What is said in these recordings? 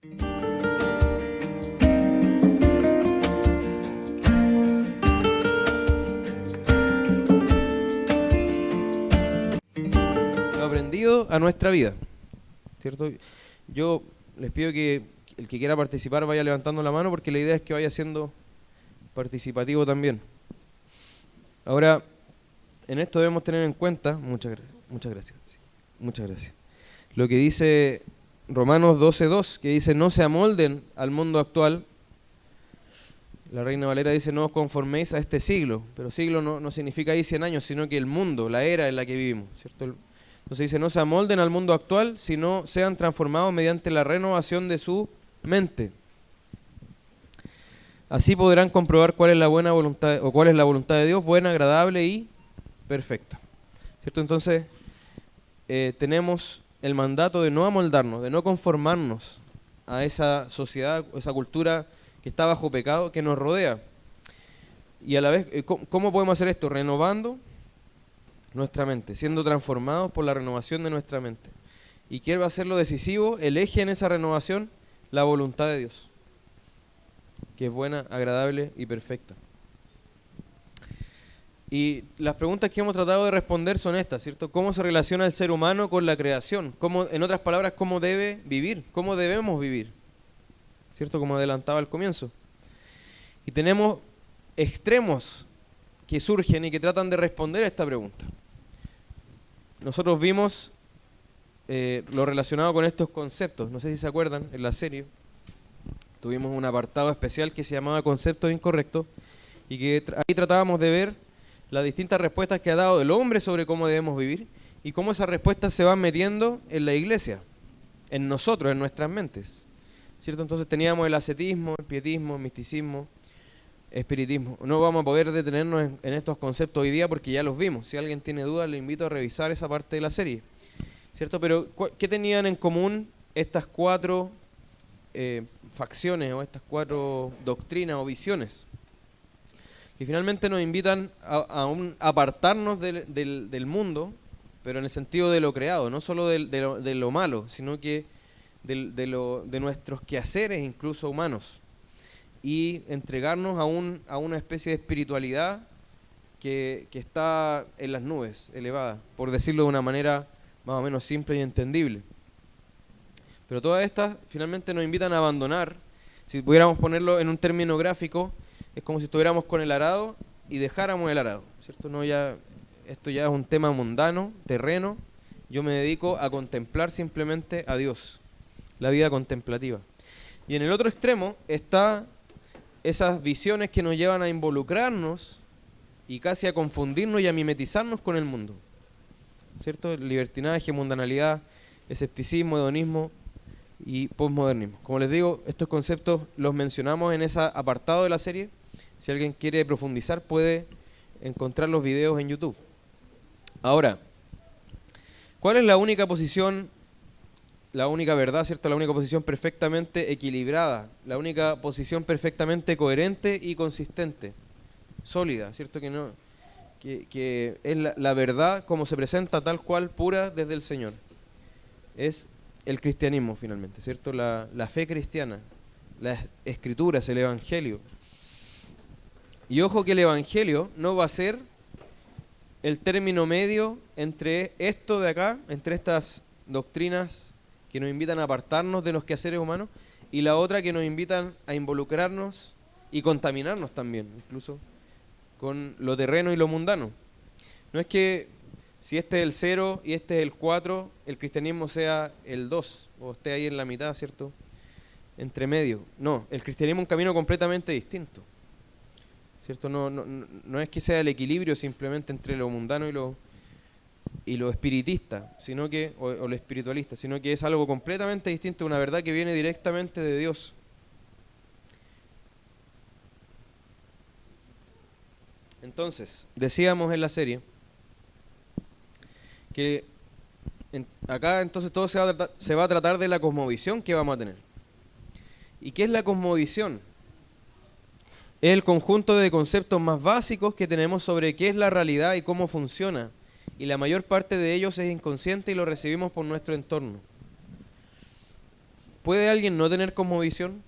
Lo aprendido a nuestra vida, ¿cierto? Yo les pido que el que quiera participar vaya levantando la mano, porque la idea es que vaya siendo participativo también. Ahora, en esto debemos tener en cuenta, muchas gracias, sí, muchas gracias, lo que dice Romanos 12:2, que dice: no se amolden al mundo actual. La Reina Valera dice: no os conforméis a este siglo, pero siglo no significa ahí 100 años, sino que el mundo, la era en la que vivimos, ¿cierto? Entonces dice: no se amolden al mundo actual, sino sean transformados mediante la renovación de su mente. Así podrán comprobar cuál es la buena voluntad, o cuál es la voluntad de Dios, buena, agradable y perfecta, ¿cierto? Entonces tenemos el mandato de no amoldarnos, de no conformarnos a esa sociedad, esa cultura que está bajo pecado, que nos rodea. Y a la vez, ¿cómo podemos hacer esto? Renovando nuestra mente, siendo transformados por la renovación de nuestra mente. ¿Y qué va a ser lo decisivo? El eje en esa renovación, la voluntad de Dios, que es buena, agradable y perfecta. Y las preguntas que hemos tratado de responder son estas, ¿cierto? ¿Cómo se relaciona el ser humano con la creación? ¿Cómo, en otras palabras, cómo debe vivir? ¿Cómo debemos vivir? ¿Cierto? Como adelantaba al comienzo. Y tenemos extremos que surgen y que tratan de responder a esta pregunta. Nosotros vimos lo relacionado con estos conceptos. No sé si se acuerdan, en la serie tuvimos un apartado especial que se llamaba Conceptos Incorrectos, y que ahí tratábamos de ver las distintas respuestas que ha dado el hombre sobre cómo debemos vivir y cómo esas respuestas se van metiendo en la iglesia, en nosotros, en nuestras mentes, ¿cierto? Entonces teníamos el ascetismo, el pietismo, el misticismo, espiritismo. No vamos a poder detenernos en estos conceptos hoy día porque ya los vimos. Si alguien tiene dudas, le invito a revisar esa parte de la serie, ¿cierto? Pero ¿qué tenían en común estas cuatro facciones o estas cuatro doctrinas o visiones? Que finalmente nos invitan a apartarnos del mundo, pero en el sentido de lo creado, no solo de lo malo, sino que de nuestros quehaceres incluso humanos, y entregarnos a una especie de espiritualidad que está en las nubes, elevada, por decirlo de una manera más o menos simple y entendible. Pero todas estas finalmente nos invitan a abandonar. Si pudiéramos ponerlo en un término gráfico, es como si estuviéramos con el arado y dejáramos el arado, ¿cierto? Esto ya es un tema mundano, terreno. Yo me dedico a contemplar simplemente a Dios, la vida contemplativa. Y en el otro extremo está esas visiones que nos llevan a involucrarnos y casi a confundirnos y a mimetizarnos con el mundo, ¿cierto? Libertinaje, mundanalidad, escepticismo, hedonismo y posmodernismo. Como les digo, estos conceptos los mencionamos en ese apartado de la serie. Si alguien quiere profundizar, puede encontrar los videos en YouTube. Ahora, ¿cuál es la única posición, la única verdad, ¿cierto? La única posición perfectamente equilibrada, la única posición perfectamente coherente y consistente, sólida, ¿cierto? Que es la verdad como se presenta tal cual, pura desde el Señor. Es el cristianismo finalmente, ¿cierto? La fe cristiana, las escrituras, el evangelio. Y ojo que el evangelio no va a ser el término medio entre esto de acá, entre estas doctrinas que nos invitan a apartarnos de los quehaceres humanos, y la otra que nos invitan a involucrarnos y contaminarnos también, incluso con lo terreno y lo mundano. No es que si este es el 0 y este es el 4, el cristianismo sea el 2, o esté ahí en la mitad, ¿cierto? Entre medio. No, el cristianismo es un camino completamente distinto, ¿cierto? No es que sea el equilibrio simplemente entre lo mundano y lo espiritista, sino que, o lo espiritualista, sino que es algo completamente distinto, una verdad que viene directamente de Dios. Entonces, decíamos en la serie que acá entonces todo se va a tratar de la cosmovisión que vamos a tener. ¿Y qué es la cosmovisión? Es el conjunto de conceptos más básicos que tenemos sobre qué es la realidad y cómo funciona. Y la mayor parte de ellos es inconsciente y lo recibimos por nuestro entorno. ¿Puede alguien no tener cosmovisión?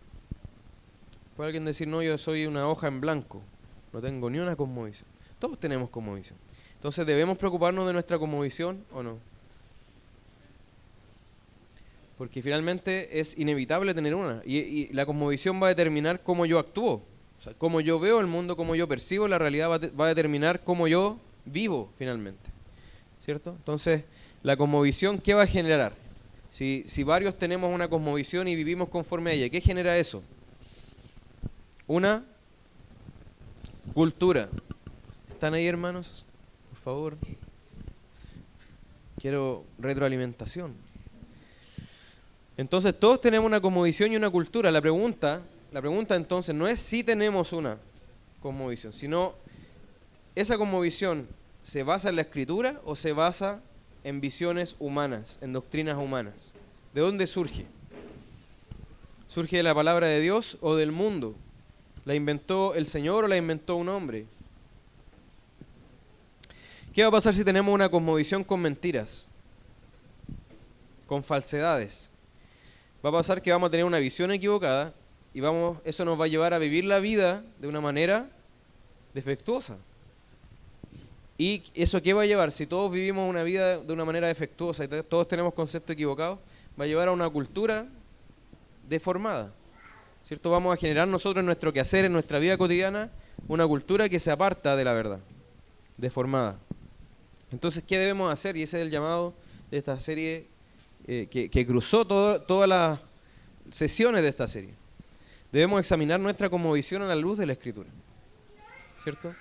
¿Puede alguien decir, no, yo soy una hoja en blanco, no tengo ni una cosmovisión? Todos tenemos cosmovisión. Entonces, ¿debemos preocuparnos de nuestra cosmovisión o no? Porque finalmente es inevitable tener una. Y la cosmovisión va a determinar cómo yo actúo. O sea, cómo yo veo el mundo, cómo yo percibo la realidad, va a determinar cómo yo vivo finalmente. ¿Cierto? Entonces, la cosmovisión, ¿qué va a generar? Si varios tenemos una cosmovisión y vivimos conforme a ella, ¿qué genera eso? Una cultura. ¿Están ahí, hermanos? Por favor. Quiero retroalimentación. Entonces, todos tenemos una cosmovisión y una cultura. La pregunta entonces no es si tenemos una cosmovisión, sino esa cosmovisión se basa en la Escritura o se basa en visiones humanas, en doctrinas humanas. ¿De dónde surge? ¿Surge de la palabra de Dios o del mundo? ¿La inventó el Señor o la inventó un hombre? ¿Qué va a pasar si tenemos una cosmovisión con mentiras? Con falsedades. Va a pasar que vamos a tener una visión equivocada y eso nos va a llevar a vivir la vida de una manera defectuosa. ¿Y eso qué va a llevar? Si todos vivimos una vida de una manera defectuosa y todos tenemos conceptos equivocados, va a llevar a una cultura deformada. ¿Cierto? Vamos a generar nosotros en nuestro quehacer, en nuestra vida cotidiana, una cultura que se aparta de la verdad, deformada. Entonces, ¿qué debemos hacer? Y ese es el llamado de esta serie que cruzó todas las sesiones de esta serie. Debemos examinar nuestra cosmovisión a la luz de la Escritura. ¿Cierto?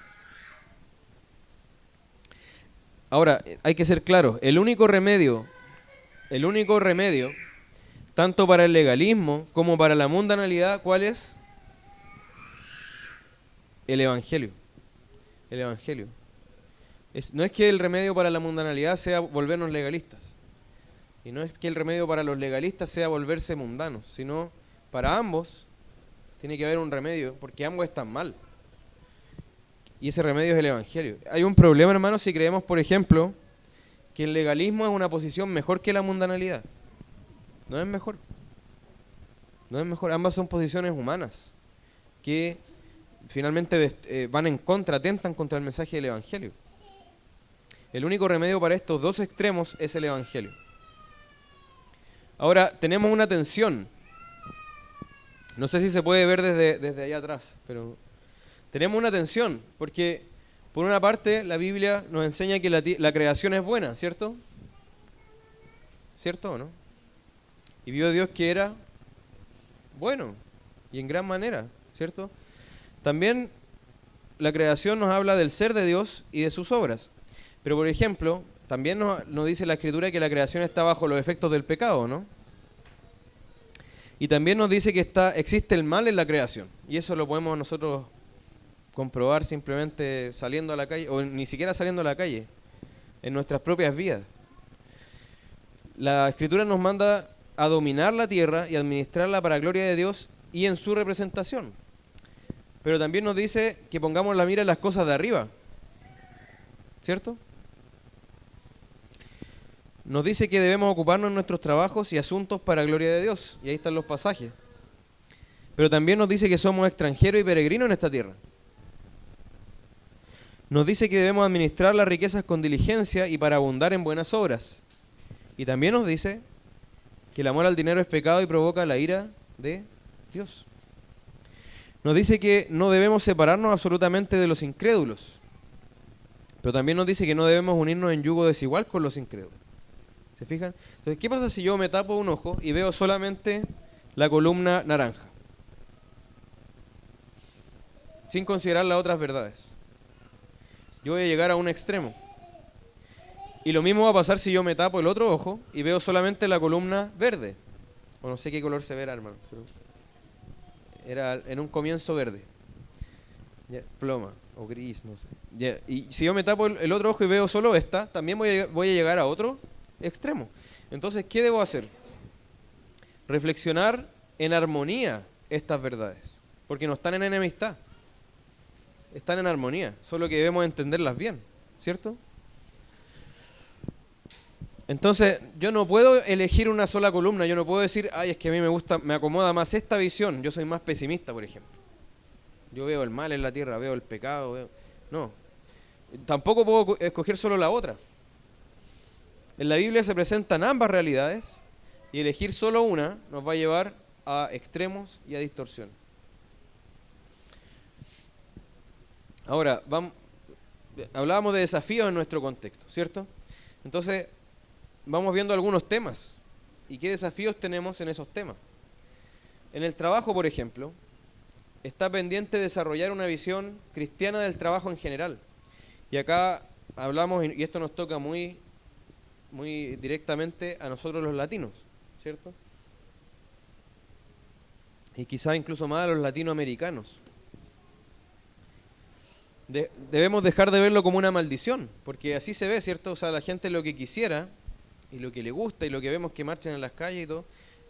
Ahora, hay que ser claros, el único remedio, tanto para el legalismo como para la mundanalidad, ¿cuál es? El Evangelio. El Evangelio. No es que el remedio para la mundanalidad sea volvernos legalistas, y no es que el remedio para los legalistas sea volverse mundanos, sino para ambos tiene que haber un remedio, porque ambos están mal. Y ese remedio es el Evangelio. Hay un problema, hermanos, si creemos, por ejemplo, que el legalismo es una posición mejor que la mundanalidad. No es mejor. No es mejor. Ambas son posiciones humanas que finalmente van en contra, atentan contra el mensaje del Evangelio. El único remedio para estos dos extremos es el Evangelio. Ahora, tenemos una tensión. No sé si se puede ver desde allá atrás, pero tenemos una tensión, porque por una parte la Biblia nos enseña que la creación es buena, ¿cierto? ¿Cierto o no? Y vio Dios que era bueno, y en gran manera, ¿cierto? También la creación nos habla del ser de Dios y de sus obras. Pero por ejemplo, también nos dice la Escritura que la creación está bajo los efectos del pecado, ¿no? Y también nos dice que existe el mal en la creación. Y eso lo podemos nosotros comprobar simplemente saliendo a la calle, o ni siquiera saliendo a la calle, en nuestras propias vidas. La Escritura nos manda a dominar la tierra y administrarla para gloria de Dios y en su representación. Pero también nos dice que pongamos la mira en las cosas de arriba, ¿cierto? Nos dice que debemos ocuparnos en nuestros trabajos y asuntos para gloria de Dios, y ahí están los pasajes. Pero también nos dice que somos extranjeros y peregrinos en esta tierra. Nos dice que debemos administrar las riquezas con diligencia y para abundar en buenas obras. Y también nos dice que el amor al dinero es pecado y provoca la ira de Dios. Nos dice que no debemos separarnos absolutamente de los incrédulos. Pero también nos dice que no debemos unirnos en yugo desigual con los incrédulos. ¿Se fijan? Entonces, ¿qué pasa si yo me tapo un ojo y veo solamente la columna naranja? Sin considerar las otras verdades. Yo voy a llegar a un extremo. Y lo mismo va a pasar si yo me tapo el otro ojo y veo solamente la columna verde. O no sé qué color se verá, hermano. Pero era en un comienzo verde. Ya, ploma o gris, no sé. Ya, y si yo me tapo el otro ojo y veo solo esta, también voy a llegar a otro extremo. Entonces, ¿qué debo hacer? Reflexionar en armonía estas verdades. Porque no están en enemistad. Están en armonía. Solo que debemos entenderlas bien. ¿Cierto? Entonces, yo no puedo elegir una sola columna, yo no puedo decir, ay, es que a mí me gusta, me acomoda más esta visión, yo soy más pesimista, por ejemplo. Yo veo el mal en la tierra, veo el pecado, no. Tampoco puedo escoger solo la otra. En la Biblia se presentan ambas realidades y elegir solo una nos va a llevar a extremos y a distorsión. Ahora, hablábamos de desafíos en nuestro contexto, ¿cierto? Entonces, vamos viendo algunos temas y qué desafíos tenemos en esos temas. En el trabajo, por ejemplo, está pendiente desarrollar una visión cristiana del trabajo en general. Y acá hablamos, y esto nos toca muy directamente a nosotros los latinos, ¿cierto? Y quizás incluso más a los latinoamericanos. Debemos dejar de verlo como una maldición, porque así se ve, ¿cierto? O sea, la gente lo que quisiera, y lo que le gusta, y lo que vemos que marchan en las calles y todo,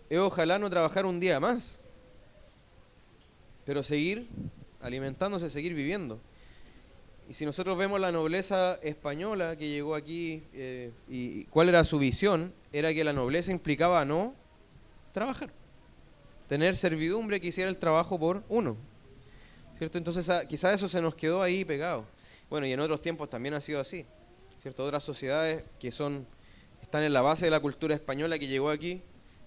es ojalá no trabajar un día más, pero seguir alimentándose, seguir viviendo. Y si nosotros vemos la nobleza española que llegó aquí, y cuál era su visión, era que la nobleza implicaba no trabajar, tener servidumbre que hiciera el trabajo por uno, ¿cierto? Entonces quizás eso se nos quedó ahí pegado. Bueno, y en otros tiempos también ha sido así, ¿cierto? Otras sociedades que están en la base de la cultura española que llegó aquí,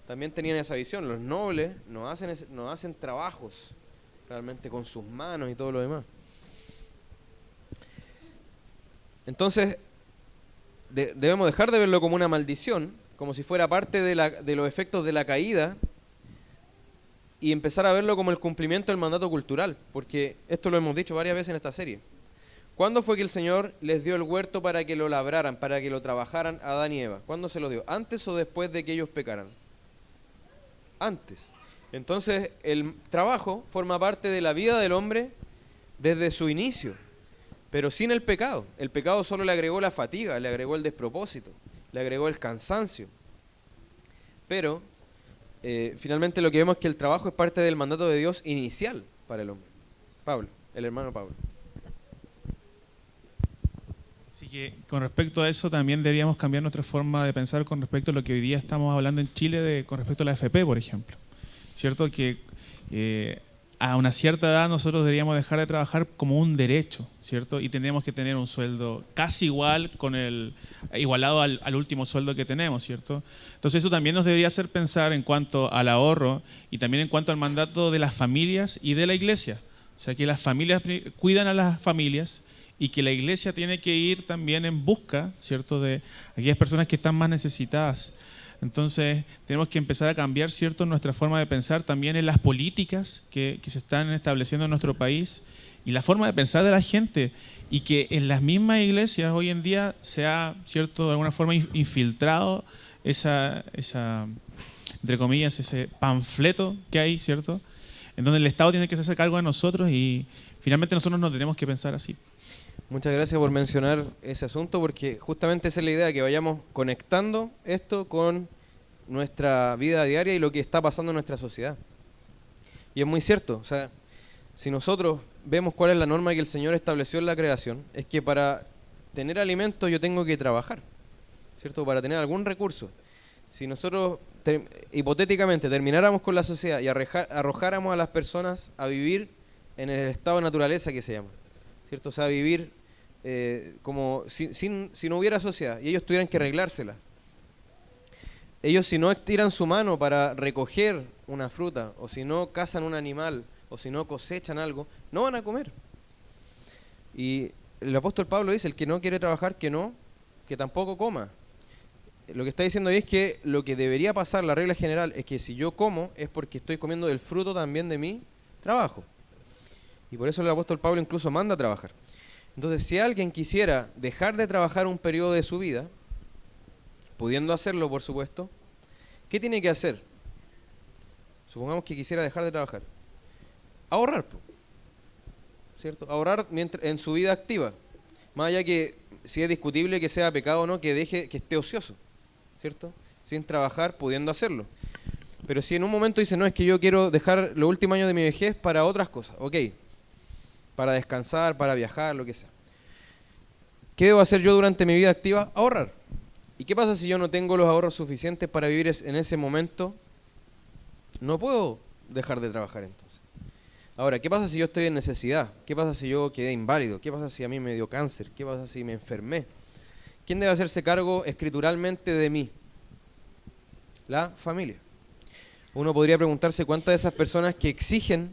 también tenían esa visión. Los nobles no hacen trabajos realmente con sus manos y todo lo demás. Entonces, debemos dejar de verlo como una maldición, como si fuera parte de los efectos de la caída, y empezar a verlo como el cumplimiento del mandato cultural, porque esto lo hemos dicho varias veces en esta serie. ¿Cuándo fue que el Señor les dio el huerto para que lo labraran, para que lo trabajaran a Adán y Eva? ¿Cuándo se lo dio? ¿Antes o después de que ellos pecaran? Antes. Entonces, el trabajo forma parte de la vida del hombre desde su inicio, pero sin el pecado. El pecado solo le agregó la fatiga, le agregó el despropósito, le agregó el cansancio. Pero finalmente lo que vemos es que el trabajo es parte del mandato de Dios inicial para el hombre. Pablo, el hermano Pablo. Así que con respecto a eso también deberíamos cambiar nuestra forma de pensar con respecto a lo que hoy día estamos hablando en Chile con respecto a la AFP, por ejemplo. ¿Cierto? Que a una cierta edad nosotros deberíamos dejar de trabajar como un derecho, ¿cierto? Y tendríamos que tener un sueldo casi igualado al último sueldo que tenemos, ¿cierto? Entonces eso también nos debería hacer pensar en cuanto al ahorro y también en cuanto al mandato de las familias y de la iglesia. O sea, que las familias cuidan a las familias y que la iglesia tiene que ir también en busca, ¿cierto?, de aquellas personas que están más necesitadas. Entonces, tenemos que empezar a cambiar, ¿cierto?, nuestra forma de pensar también en las políticas que se están estableciendo en nuestro país y la forma de pensar de la gente, y que en las mismas iglesias hoy en día se ha, ¿cierto?, de alguna forma infiltrado entre comillas, ese panfleto que hay, ¿cierto?, en donde el Estado tiene que hacerse cargo de nosotros y finalmente nosotros no tenemos que pensar así. Muchas gracias por mencionar ese asunto, porque justamente esa es la idea, que vayamos conectando esto con nuestra vida diaria y lo que está pasando en nuestra sociedad. Y es muy cierto, o sea, si nosotros vemos cuál es la norma que el Señor estableció en la creación, es que para tener alimento yo tengo que trabajar, ¿cierto? Para tener algún recurso. Si nosotros hipotéticamente termináramos con la sociedad y arrojáramos a las personas a vivir en el estado de naturaleza que se llama, ¿cierto? O sea, vivir como si no hubiera sociedad y ellos tuvieran que arreglársela. Ellos, si no estiran su mano para recoger una fruta, o si no cazan un animal, o si no cosechan algo, no van a comer. Y el apóstol Pablo dice, el que no quiere trabajar, que tampoco coma. Lo que está diciendo ahí es que lo que debería pasar, la regla general, es que si yo como, es porque estoy comiendo del fruto también de mi trabajo. Y por eso el apóstol Pablo incluso manda a trabajar. Entonces, si alguien quisiera dejar de trabajar un periodo de su vida, pudiendo hacerlo, por supuesto, ¿qué tiene que hacer? Supongamos que quisiera dejar de trabajar. Ahorrar, ¿cierto? Ahorrar en su vida activa. Más allá que, si es discutible que sea pecado o no, que esté ocioso, ¿cierto? Sin trabajar, pudiendo hacerlo. Pero si en un momento dice, no, es que yo quiero dejar los últimos años de mi vejez para otras cosas, ok, para descansar, para viajar, lo que sea. ¿Qué debo hacer yo durante mi vida activa? Ahorrar. ¿Y qué pasa si yo no tengo los ahorros suficientes para vivir en ese momento? No puedo dejar de trabajar entonces. Ahora, ¿qué pasa si yo estoy en necesidad? ¿Qué pasa si yo quedé inválido? ¿Qué pasa si a mí me dio cáncer? ¿Qué pasa si me enfermé? ¿Quién debe hacerse cargo escrituralmente de mí? La familia. Uno podría preguntarse cuántas de esas personas que exigen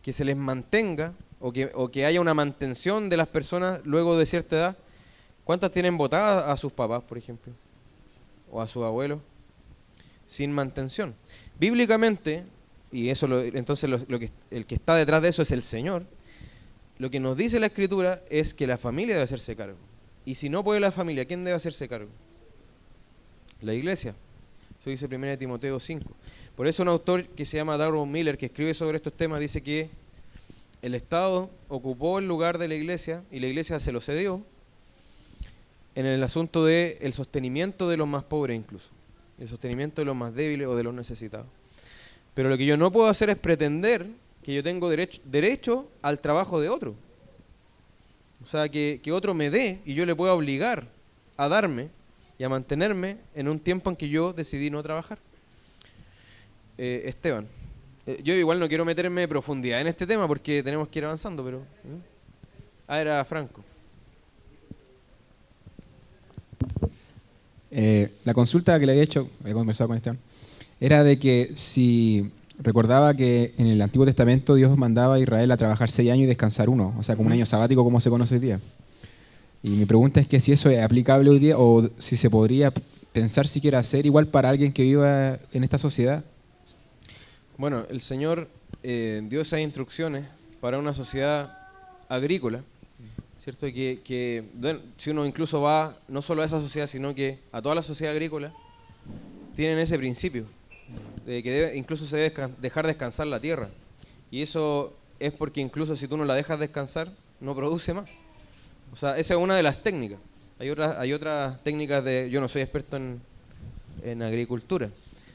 que se les mantenga o que haya una mantención de las personas luego de cierta edad, ¿cuántas tienen votadas a sus papás, por ejemplo? O a sus abuelos, sin mantención. Bíblicamente, y eso entonces el que está detrás de eso es el Señor, lo que nos dice la Escritura es que la familia debe hacerse cargo. Y si no puede la familia, ¿quién debe hacerse cargo? La iglesia. Eso dice 1 Timoteo 5. Por eso un autor que se llama Darrell Miller, que escribe sobre estos temas, dice que el Estado ocupó el lugar de la iglesia y la iglesia se lo cedió en el asunto del sostenimiento de los más pobres incluso, el sostenimiento de los más débiles o de los necesitados. Pero lo que yo no puedo hacer es pretender que yo tengo derecho al trabajo de otro. O sea, que otro me dé y yo le pueda obligar a darme y a mantenerme en un tiempo en que yo decidí no trabajar. Esteban, yo igual no quiero meterme en profundidad en este tema porque tenemos que ir avanzando, pero... era Franco. La consulta que le había hecho, había conversado con Esteban, era de que si recordaba que en el Antiguo Testamento Dios mandaba a Israel a trabajar 6 años y descansar 1, o sea, como un año sabático como se conoce hoy día. Y mi pregunta es que si eso es aplicable hoy día o si se podría pensar siquiera hacer igual para alguien que viva en esta sociedad. Bueno, el Señor dio esas instrucciones para una sociedad agrícola, ¿cierto? Que si uno incluso va no solo a esa sociedad, sino que a toda la sociedad agrícola, tienen ese principio, de que incluso se debe dejar descansar la tierra. Y eso es porque incluso si tú no la dejas descansar, no produce más. O sea, esa es una de las técnicas. Hay otras técnicas yo no soy experto en agricultura,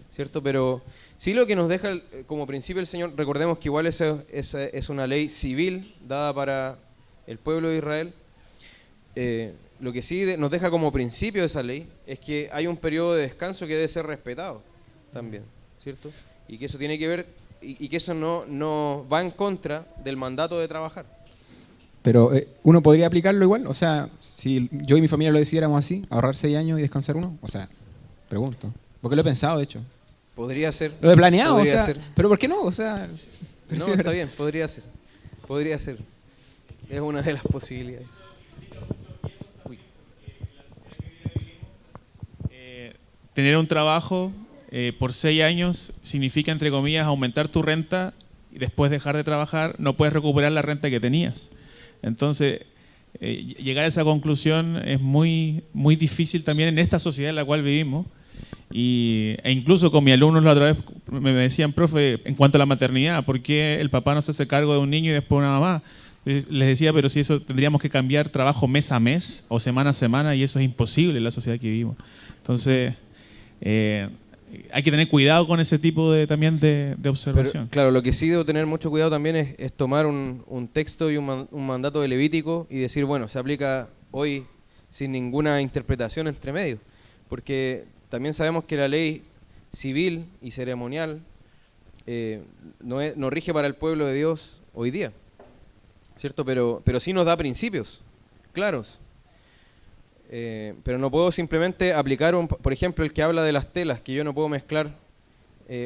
¿cierto? Pero sí lo que nos deja como principio el Señor, recordemos que igual esa es una ley civil dada para el pueblo de Israel. Lo que sí nos deja como principio de esa ley es que hay un periodo de descanso que debe ser respetado también, ¿cierto? Y que eso tiene que ver, y que eso no va en contra del mandato de trabajar. Pero uno podría aplicarlo igual, o sea, si yo y mi familia lo decidiéramos así, ahorrar 6 años y descansar 1, o sea, pregunto, porque lo he pensado de hecho. Podría ser. Lo he planeado, o sea, ser. pero ¿por qué no? O sea, no, sí, está bien, podría ser. Podría ser. Es una de las posibilidades. Tener un trabajo por 6 años significa, entre comillas, aumentar tu renta y después dejar de trabajar, no puedes recuperar la renta que tenías. Entonces, llegar a esa conclusión es muy, muy difícil también en esta sociedad en la cual vivimos. E incluso con mis alumnos la otra vez me decían, profe, en cuanto a la maternidad, ¿por qué el papá no se hace cargo de un niño y después una mamá? Les decía, pero si eso tendríamos que cambiar trabajo mes a mes o semana a semana y eso es imposible en la sociedad que vivimos. Entonces, hay que tener cuidado con ese tipo también de observación. Pero, claro, lo que sí debo tener mucho cuidado también es tomar un texto y un mandato de Levítico y decir, bueno, se aplica hoy sin ninguna interpretación entre medio. Porque también sabemos que la ley civil y ceremonial no rige para el pueblo de Dios hoy día, ¿cierto? Pero sí nos da principios claros. Pero no puedo simplemente aplicar, por ejemplo, el que habla de las telas, que yo no puedo mezclar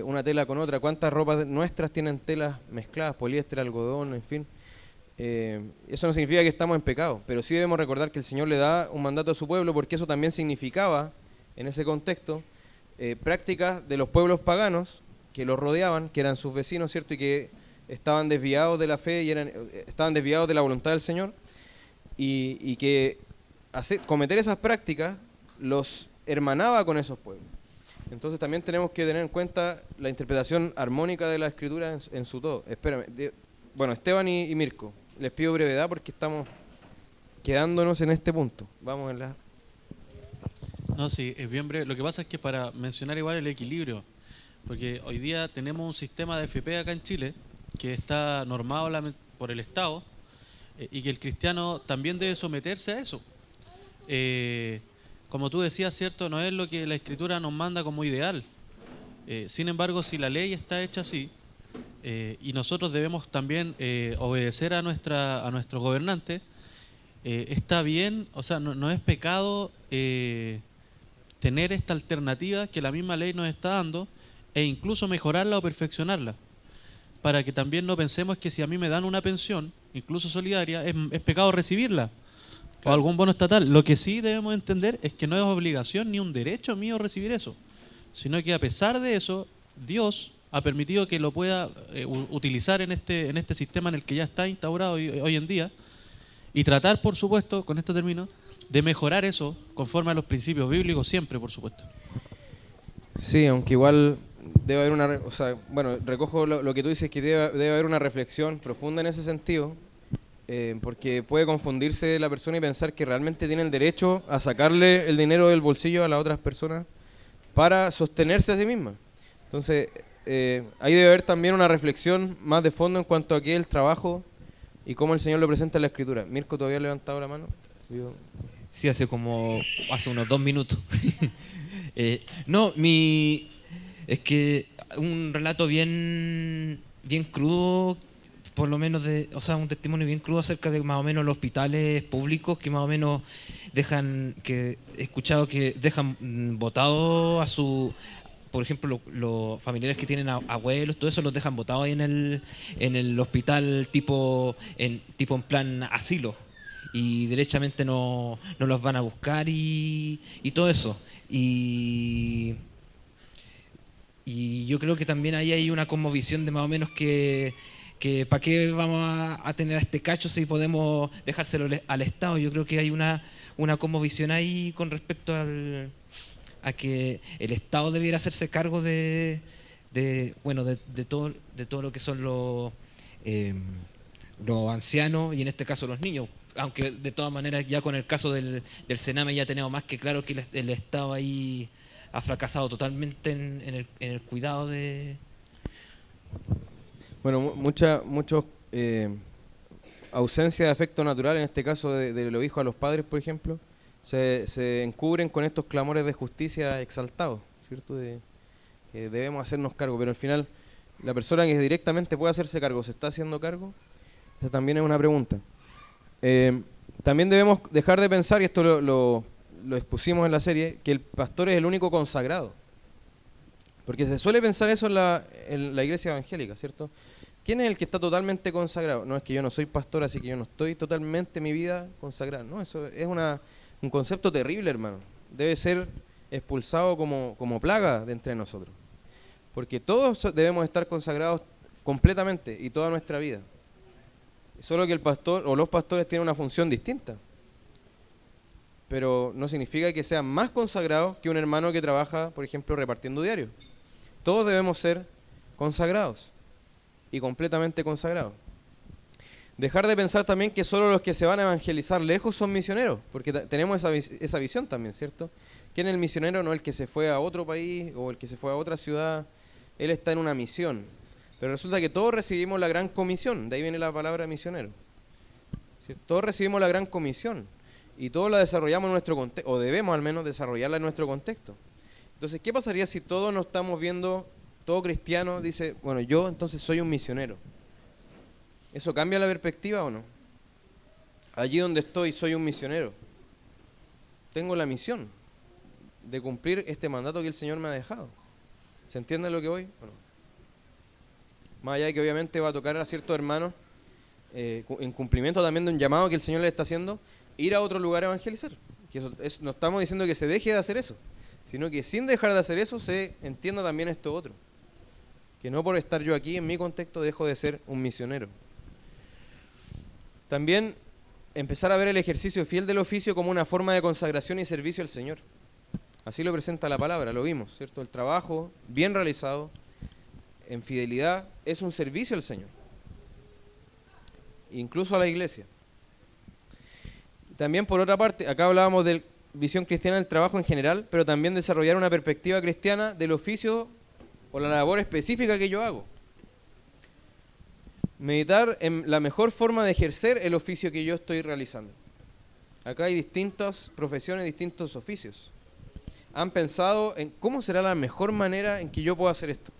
una tela con otra. ¿Cuántas ropas nuestras tienen telas mezcladas, poliéster, algodón, en fin? Eso no significa que estamos en pecado, pero sí debemos recordar que el Señor le da un mandato a su pueblo, porque eso también significaba, en ese contexto, prácticas de los pueblos paganos que los rodeaban, que eran sus vecinos, ¿cierto? Y que estaban desviados de la fe y estaban desviados de la voluntad del Señor, y que cometer esas prácticas los hermanaba con esos pueblos. Entonces también tenemos que tener en cuenta la interpretación armónica de la Escritura en su todo. Espérame, bueno, Esteban y Mirko, les pido brevedad porque estamos quedándonos en este punto. Vamos en la... No, sí, es bien breve. Lo que pasa es que para mencionar igual el equilibrio, porque hoy día tenemos un sistema de FP acá en Chile que está normado por el Estado y que el cristiano también debe someterse a eso. como tú decías, ¿cierto? No es lo que la Escritura nos manda como ideal. Sin embargo, si la ley está hecha así, y nosotros debemos también obedecer a nuestros gobernantes, está bien, o sea, no es pecado tener esta alternativa que la misma ley nos está dando e incluso mejorarla o perfeccionarla, para que también no pensemos que si a mí me dan una pensión, incluso solidaria, es pecado recibirla, o algún bono estatal. Lo que sí debemos entender es que no es obligación ni un derecho mío recibir eso, sino que a pesar de eso, Dios ha permitido que lo pueda utilizar en este sistema en el que ya está instaurado hoy en día, y tratar, por supuesto, con esto termino, de mejorar eso conforme a los principios bíblicos siempre, por supuesto. Sí, aunque igual debe haber una... O sea, bueno, recojo lo que tú dices, que debe haber una reflexión profunda en ese sentido, porque puede confundirse la persona y pensar que realmente tiene el derecho a sacarle el dinero del bolsillo a las otras personas para sostenerse a sí misma. Entonces, ahí debe haber también una reflexión más de fondo en cuanto a qué es el trabajo y cómo el Señor lo presenta en la Escritura. Mirko todavía ha levantado la mano. Sí, hace unos 2 minutos. No, es que un relato bien crudo, por lo menos o sea, un testimonio bien crudo acerca de más o menos los hospitales públicos que más o menos he escuchado que dejan botado por ejemplo, los familiares que tienen abuelos, todo eso los dejan botados ahí en el hospital tipo en plan asilo, y derechamente no los van a buscar y todo eso. Y yo creo que también ahí hay una cosmovisión de más o menos que ¿para qué vamos a tener a este cacho si podemos dejárselo al Estado? Yo creo que hay una cosmovisión ahí con respecto a que el Estado debiera hacerse cargo de todo lo que son los ancianos, y en este caso los niños. Aunque de todas maneras ya con el caso del Sename ya tenemos más que claro que el Estado ahí ha fracasado totalmente en el cuidado de... Bueno, muchos ausencia de afecto natural, en este caso de los hijos a los padres, por ejemplo, se encubren con estos clamores de justicia exaltados, ¿cierto? De que debemos hacernos cargo, pero al final la persona que directamente puede hacerse cargo, ¿se está haciendo cargo? Esa también es una pregunta. También debemos dejar de pensar, y esto lo expusimos en la serie, que el pastor es el único consagrado. Porque se suele pensar eso en la iglesia evangélica, ¿cierto? ¿Quién es el que está totalmente consagrado? No, es que yo no soy pastor, así que yo no estoy totalmente mi vida consagrada. No, eso es un concepto terrible, hermano. Debe ser expulsado como plaga de entre nosotros. Porque todos debemos estar consagrados completamente y toda nuestra vida. Solo que el pastor o los pastores tienen una función distinta. Pero no significa que sean más consagrados que un hermano que trabaja, por ejemplo, repartiendo diarios. Todos debemos ser consagrados y completamente consagrados. Dejar de pensar también que solo los que se van a evangelizar lejos son misioneros, porque tenemos esa visión también, ¿cierto? ¿Quién es el misionero? No el que se fue a otro país o el que se fue a otra ciudad. Él está en una misión. Pero resulta que todos recibimos la gran comisión, de ahí viene la palabra misionero. ¿Cierto? Todos recibimos la gran comisión y todos la desarrollamos en nuestro contexto, o debemos al menos desarrollarla en nuestro contexto. Entonces, ¿qué pasaría si todos nos estamos viendo, todo cristiano dice, bueno, yo entonces soy un misionero? ¿Eso cambia la perspectiva o no? Allí donde estoy soy un misionero. Tengo la misión de cumplir este mandato que el Señor me ha dejado. ¿Se entiende lo que voy? Bueno, más allá de que obviamente va a tocar a ciertos hermanos, en cumplimiento también de un llamado que el Señor le está haciendo, ir a otro lugar a evangelizar. Que no estamos diciendo que se deje de hacer eso, sino que sin dejar de hacer eso se entienda también esto otro. Que no por estar yo aquí en mi contexto dejo de ser un misionero. También empezar a ver el ejercicio fiel del oficio como una forma de consagración y servicio al Señor. Así lo presenta la palabra, lo vimos, ¿cierto? El trabajo bien realizado, en fidelidad, es un servicio al Señor. Incluso a la iglesia. También por otra parte, acá hablábamos de visión cristiana del trabajo en general, pero también desarrollar una perspectiva cristiana del oficio o la labor específica que yo hago. Meditar en la mejor forma de ejercer el oficio que yo estoy realizando. Acá hay distintas profesiones, distintos oficios. Han pensado en cómo será la mejor manera en que yo pueda hacer esto.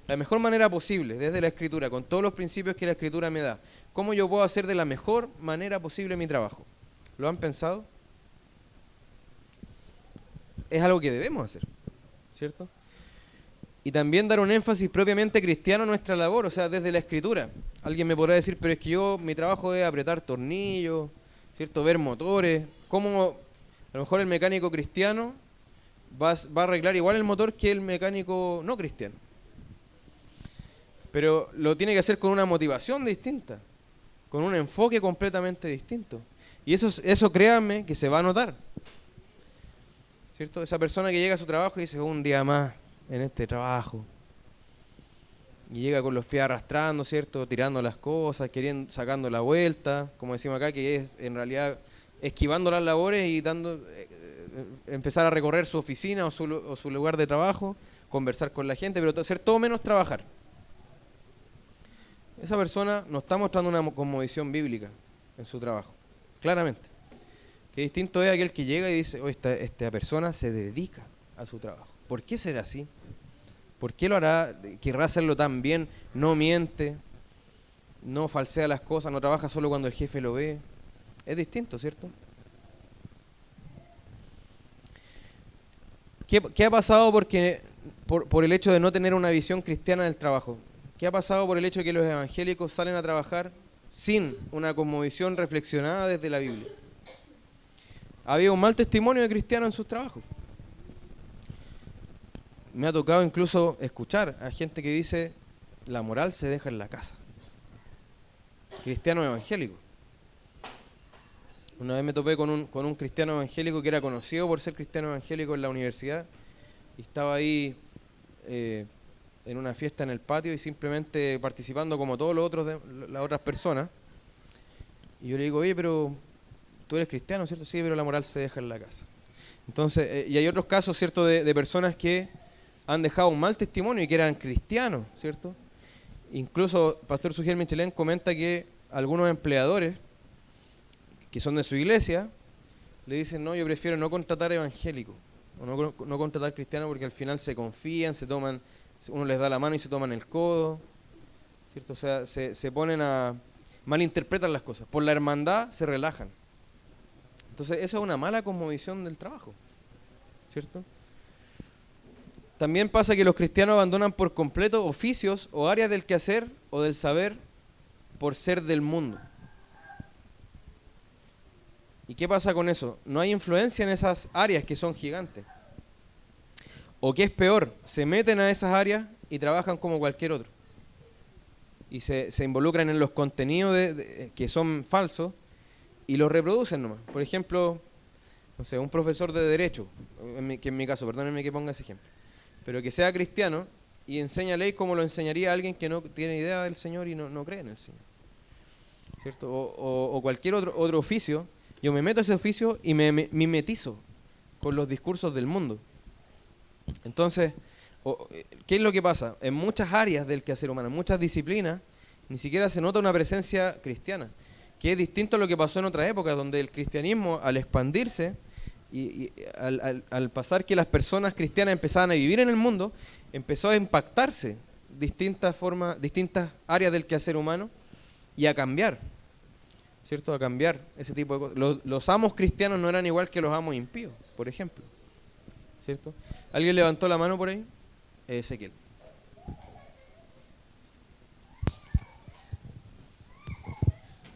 La mejor manera posible, desde la Escritura, con todos los principios que la Escritura me da. ¿Cómo yo puedo hacer de la mejor manera posible mi trabajo? ¿Lo han pensado? Es algo que debemos hacer, ¿cierto? Y también dar un énfasis propiamente cristiano a nuestra labor, o sea, desde la Escritura. Alguien me podrá decir, pero es que mi trabajo es apretar tornillos, ¿cierto? Ver motores. ¿Cómo a lo mejor el mecánico cristiano va a arreglar igual el motor que el mecánico no cristiano? Pero lo tiene que hacer con una motivación distinta, con un enfoque completamente distinto. Y eso créanme que se va a notar, ¿cierto? Esa persona que llega a su trabajo y dice, un día más en este trabajo, y llega con los pies arrastrando, ¿cierto? Tirando las cosas, sacando la vuelta, como decimos acá, que es en realidad esquivando las labores y empezar a recorrer su oficina o su lugar de trabajo, conversar con la gente, pero hacer todo menos trabajar. Esa persona nos está mostrando una cosmovisión bíblica en su trabajo, claramente. Qué distinto es aquel que llega y dice, esta persona se dedica a su trabajo. ¿Por qué será así? ¿Por qué lo hará? ¿Querrá hacerlo tan bien? No miente, no falsea las cosas, no trabaja solo cuando el jefe lo ve. Es distinto, ¿cierto? ¿Qué ha pasado por el hecho de no tener una visión cristiana del trabajo? ¿Qué ha pasado por el hecho de que los evangélicos salen a trabajar sin una cosmovisión reflexionada desde la Biblia? Ha habido un mal testimonio de cristianos en sus trabajos. Me ha tocado incluso escuchar a gente que dice, la moral se deja en la casa. Cristiano evangélico. Una vez me topé con un cristiano evangélico que era conocido por ser cristiano evangélico en la universidad y estaba ahí en una fiesta en el patio y simplemente participando como todos las otras personas. Y yo le digo, oye, pero tú eres cristiano, ¿cierto? Sí, pero la moral se deja en la casa. Entonces, y hay otros casos, ¿cierto?, de personas que han dejado un mal testimonio y que eran cristianos, ¿cierto? Incluso Pastor Sugiel Michelén comenta que algunos empleadores que son de su iglesia le dicen, no, yo prefiero no contratar evangélicos o no contratar cristianos porque al final se confían, uno les da la mano y se toman el codo, ¿cierto? O sea, se ponen malinterpretan las cosas. Por la hermandad se relajan. Entonces, eso es una mala cosmovisión del trabajo, ¿cierto? También pasa que los cristianos abandonan por completo oficios o áreas del quehacer o del saber por ser del mundo. ¿Y qué pasa con eso? No hay influencia en esas áreas que son gigantes. O qué es peor, se meten a esas áreas y trabajan como cualquier otro. Y se involucran en los contenidos que son falsos y los reproducen nomás. Por ejemplo, no sé, un profesor de derecho, que en mi caso, perdónenme que ponga ese ejemplo, pero que sea cristiano y enseña ley como lo enseñaría a alguien que no tiene idea del Señor y no cree en el Señor, ¿cierto? O cualquier otro oficio. Yo me meto a ese oficio y me mimetizo con los discursos del mundo. Entonces, ¿qué es lo que pasa? En muchas áreas del quehacer humano, en muchas disciplinas, ni siquiera se nota una presencia cristiana, que es distinto a lo que pasó en otras épocas, donde el cristianismo, al expandirse y al pasar que las personas cristianas empezaban a vivir en el mundo, empezó a impactarse distintas áreas del quehacer humano y a cambiar, ¿cierto? A cambiar ese tipo de cosas. Los amos cristianos no eran igual que los amos impíos, por ejemplo, ¿cierto? ¿Alguien levantó la mano por ahí? Ezequiel.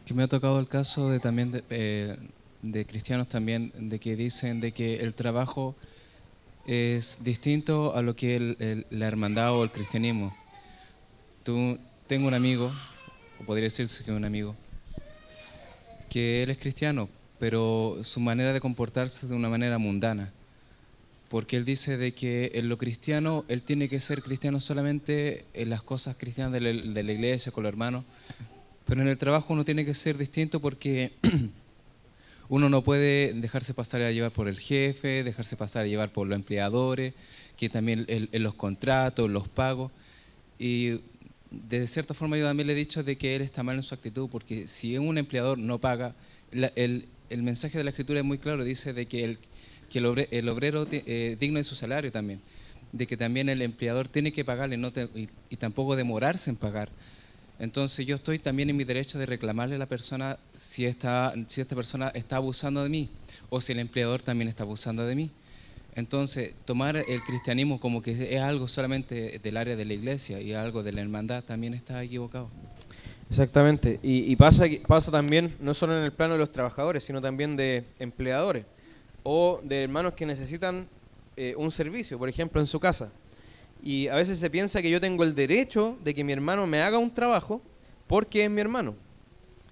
Que me ha tocado el caso también de cristianos también, de que dicen de que el trabajo es distinto a lo que la hermandad o el cristianismo. Tengo un amigo, o podría decirse que un amigo, que él es cristiano, pero su manera de comportarse es de una manera mundana. Porque él dice de que en lo cristiano, él tiene que ser cristiano solamente en las cosas cristianas de la iglesia, con los hermanos, pero en el trabajo uno tiene que ser distinto porque uno no puede dejarse pasar a llevar por el jefe, dejarse pasar a llevar por los empleadores, que también en los contratos, los pagos. Y de cierta forma yo también le he dicho de que él está mal en su actitud, porque si un empleador no paga, el mensaje de la Escritura es muy claro, dice de que el obrero digno de su salario también, de que también el empleador tiene que pagarle y tampoco demorarse en pagar. Entonces yo estoy también en mi derecho de reclamarle a la persona si esta persona está abusando de mí o si el empleador también está abusando de mí. Entonces tomar el cristianismo como que es algo solamente del área de la iglesia y algo de la hermandad también está equivocado. Exactamente. Y pasa también no solo en el plano de los trabajadores, sino también de empleadores o de hermanos que necesitan un servicio, por ejemplo, en su casa. Y a veces se piensa que yo tengo el derecho de que mi hermano me haga un trabajo porque es mi hermano,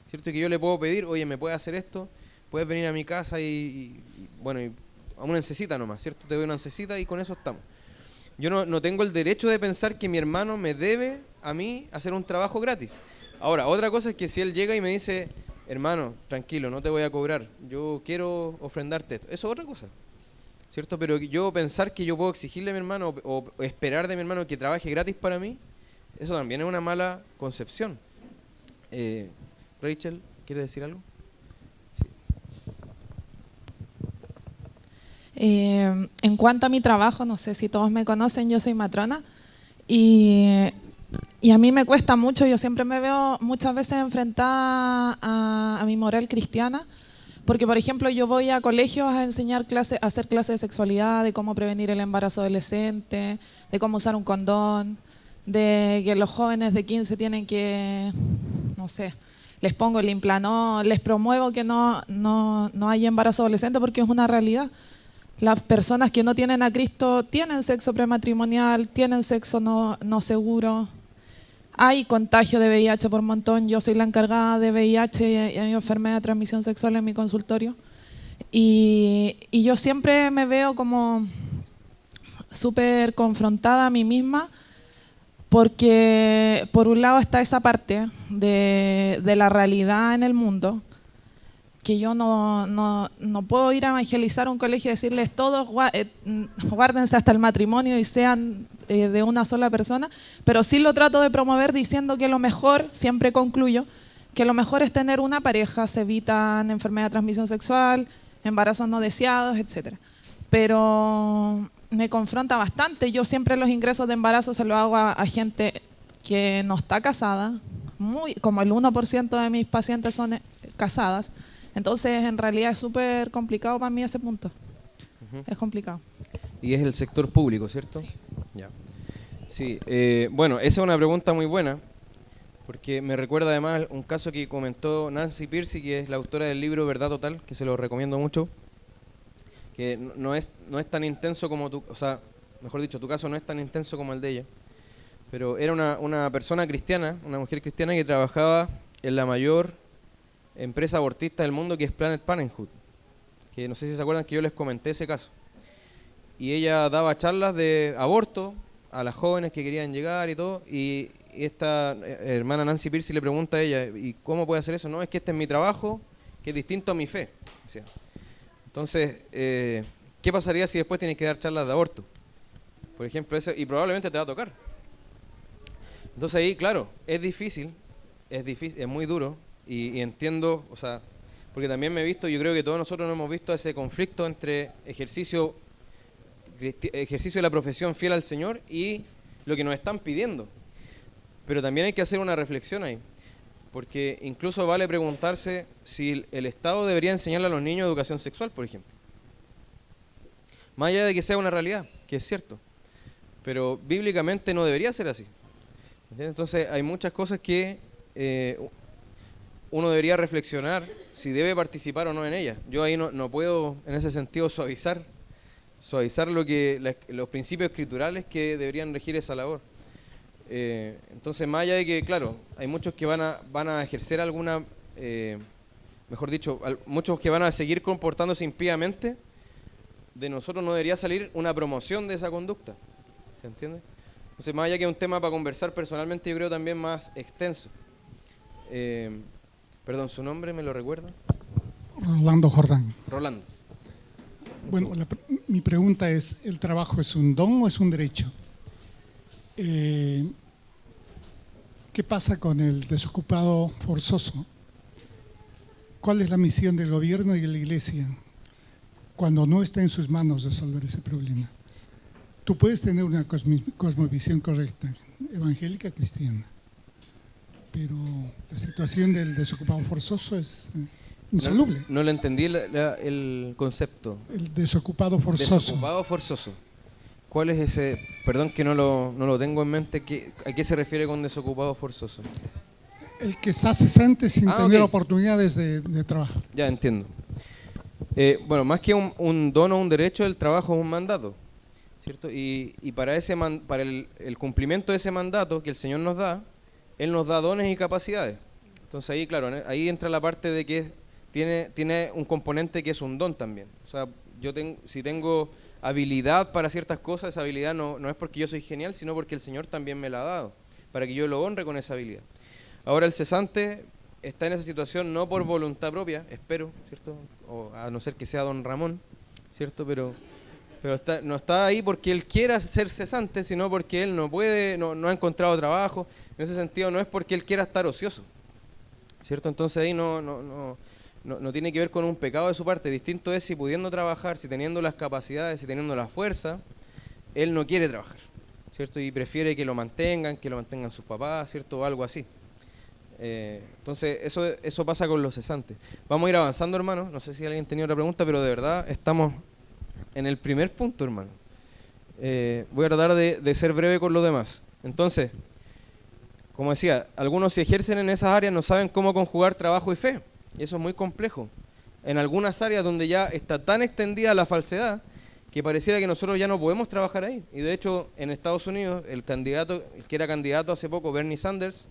¿cierto? Que yo le puedo pedir, oye, ¿me puedes hacer esto? Puedes venir a mi casa bueno, y a una necesita nomás, ¿cierto? Te doy una necesita y con eso estamos. Yo no tengo el derecho de pensar que mi hermano me debe a mí hacer un trabajo gratis. Ahora, otra cosa es que si él llega y me dice, hermano, tranquilo, no te voy a cobrar, yo quiero ofrendarte esto, eso es otra cosa, ¿cierto? Pero yo pensar que yo puedo exigirle a mi hermano o esperar de mi hermano que trabaje gratis para mí, eso también es una mala concepción. Rachel, ¿quiere decir algo? En cuanto a mi trabajo, no sé si todos me conocen, yo soy matrona y a mí me cuesta mucho, yo siempre me veo muchas veces enfrentada a mi moral cristiana, porque por ejemplo yo voy a colegios a enseñar a hacer clases de sexualidad, de cómo prevenir el embarazo adolescente, de cómo usar un condón, de que los jóvenes de 15 tienen que, no sé, les pongo el Implanol, les promuevo que no haya embarazo adolescente porque es una realidad. Las personas que no tienen a Cristo tienen sexo prematrimonial, tienen sexo no seguro. Hay contagio de VIH por montón. Yo soy la encargada de VIH y hay enfermedad de transmisión sexual en mi consultorio. Y yo siempre me veo como súper confrontada a mí misma porque por un lado está esa parte de la realidad en el mundo, que yo no puedo ir a evangelizar a un colegio y decirles todos guárdense hasta el matrimonio y sean de una sola persona, pero sí lo trato de promover diciendo que lo mejor, siempre concluyo, que lo mejor es tener una pareja, se evitan enfermedad de transmisión sexual, embarazos no deseados, etc. Pero me confronta bastante, yo siempre los ingresos de embarazo se los hago a gente que no está casada, como el 1% de mis pacientes son casadas. Entonces, en realidad es súper complicado para mí ese punto. Es complicado. Y es el sector público, ¿cierto? Sí. Ya. Sí, bueno, esa es una pregunta muy buena, porque me recuerda además un caso que comentó Nancy Pearcey, que es la autora del libro Verdad Total, que se lo recomiendo mucho, que no es tan intenso como tu, o sea, mejor dicho, tu caso no es tan intenso como el de ella, pero era una persona cristiana, una mujer cristiana que trabajaba en la mayor empresa abortista del mundo, que es Planned Parenthood, que no sé si se acuerdan que yo les comenté ese caso. Y ella daba charlas de aborto a las jóvenes que querían llegar y todo, y esta hermana Nancy Pearcey le pregunta a ella, ¿y cómo puede hacer eso? No, es que este es mi trabajo, que es distinto a mi fe. Decía. Entonces, ¿qué pasaría si después tienes que dar charlas de aborto? Por ejemplo, eso, y probablemente te va a tocar. Entonces ahí, claro, es difícil, es muy duro, y entiendo, o sea, porque también me he visto, yo creo que todos nosotros nos hemos visto ese conflicto entre ejercicio de la profesión fiel al Señor y lo que nos están pidiendo. Pero también hay que hacer una reflexión ahí, porque incluso vale preguntarse si el Estado debería enseñarle a los niños educación sexual, por ejemplo. Más allá de que sea una realidad, que es cierto, pero bíblicamente no debería ser así. ¿Entiendes? Entonces hay muchas cosas que uno debería reflexionar si debe participar o no en ellas. Yo ahí no puedo, en ese sentido, suavizar los principios escriturales que deberían regir esa labor. Entonces, más allá de que, claro, hay muchos que van a ejercer alguna, mejor dicho, muchos que van a seguir comportándose impíamente, de nosotros no debería salir una promoción de esa conducta. ¿Se entiende? Entonces, más allá que es un tema para conversar personalmente, yo creo también más extenso. Perdón, ¿su nombre me lo recuerda? Rolando Jordán. Rolando. Bueno, mi pregunta es, ¿el trabajo es un don o es un derecho? ¿Qué pasa con el desocupado forzoso? ¿Cuál es la misión del gobierno y de la iglesia cuando no está en sus manos resolver ese problema? Tú puedes tener una cosmovisión correcta, evangélica, cristiana, pero la situación del desocupado forzoso es insoluble. No le entendí el concepto. El desocupado forzoso. Desocupado forzoso. ¿Cuál es ese? Perdón que no lo tengo en mente. ¿A qué se refiere con desocupado forzoso? El que está cesante sin tener ok. oportunidades de trabajar. Ya entiendo. Bueno, más que un don o un derecho, el trabajo es un mandato, ¿cierto? Y para el cumplimiento de ese mandato que el Señor nos da, Él nos da dones y capacidades. Entonces ahí, claro, ahí entra la parte de que tiene un componente que es un don también. O sea, si tengo habilidad para ciertas cosas, esa habilidad no es porque yo soy genial, sino porque el Señor también me la ha dado, para que yo lo honre con esa habilidad. Ahora el cesante está en esa situación no por voluntad propia, espero, ¿cierto? O a no ser que sea don Ramón, ¿cierto? Pero no está ahí porque él quiera ser cesante, sino porque él no puede, no ha encontrado trabajo. En ese sentido no es porque él quiera estar ocioso, ¿cierto? Entonces ahí no tiene que ver con un pecado de su parte. Distinto es si pudiendo trabajar, si teniendo las capacidades, si teniendo la fuerza, él no quiere trabajar, ¿cierto? Y prefiere que lo mantengan sus papás, ¿cierto? O algo así. Entonces eso pasa con los cesantes. Vamos a ir avanzando, hermano. No sé si alguien tenía otra pregunta, pero de verdad estamos en el primer punto, hermano. Voy a tratar de ser breve con lo demás. Entonces, como decía, algunos si ejercen en esas áreas no saben cómo conjugar trabajo y fe. Y eso es muy complejo. En algunas áreas donde ya está tan extendida la falsedad que pareciera que nosotros ya no podemos trabajar ahí. Y de hecho, en Estados Unidos, el que era candidato hace poco, Bernie Sanders,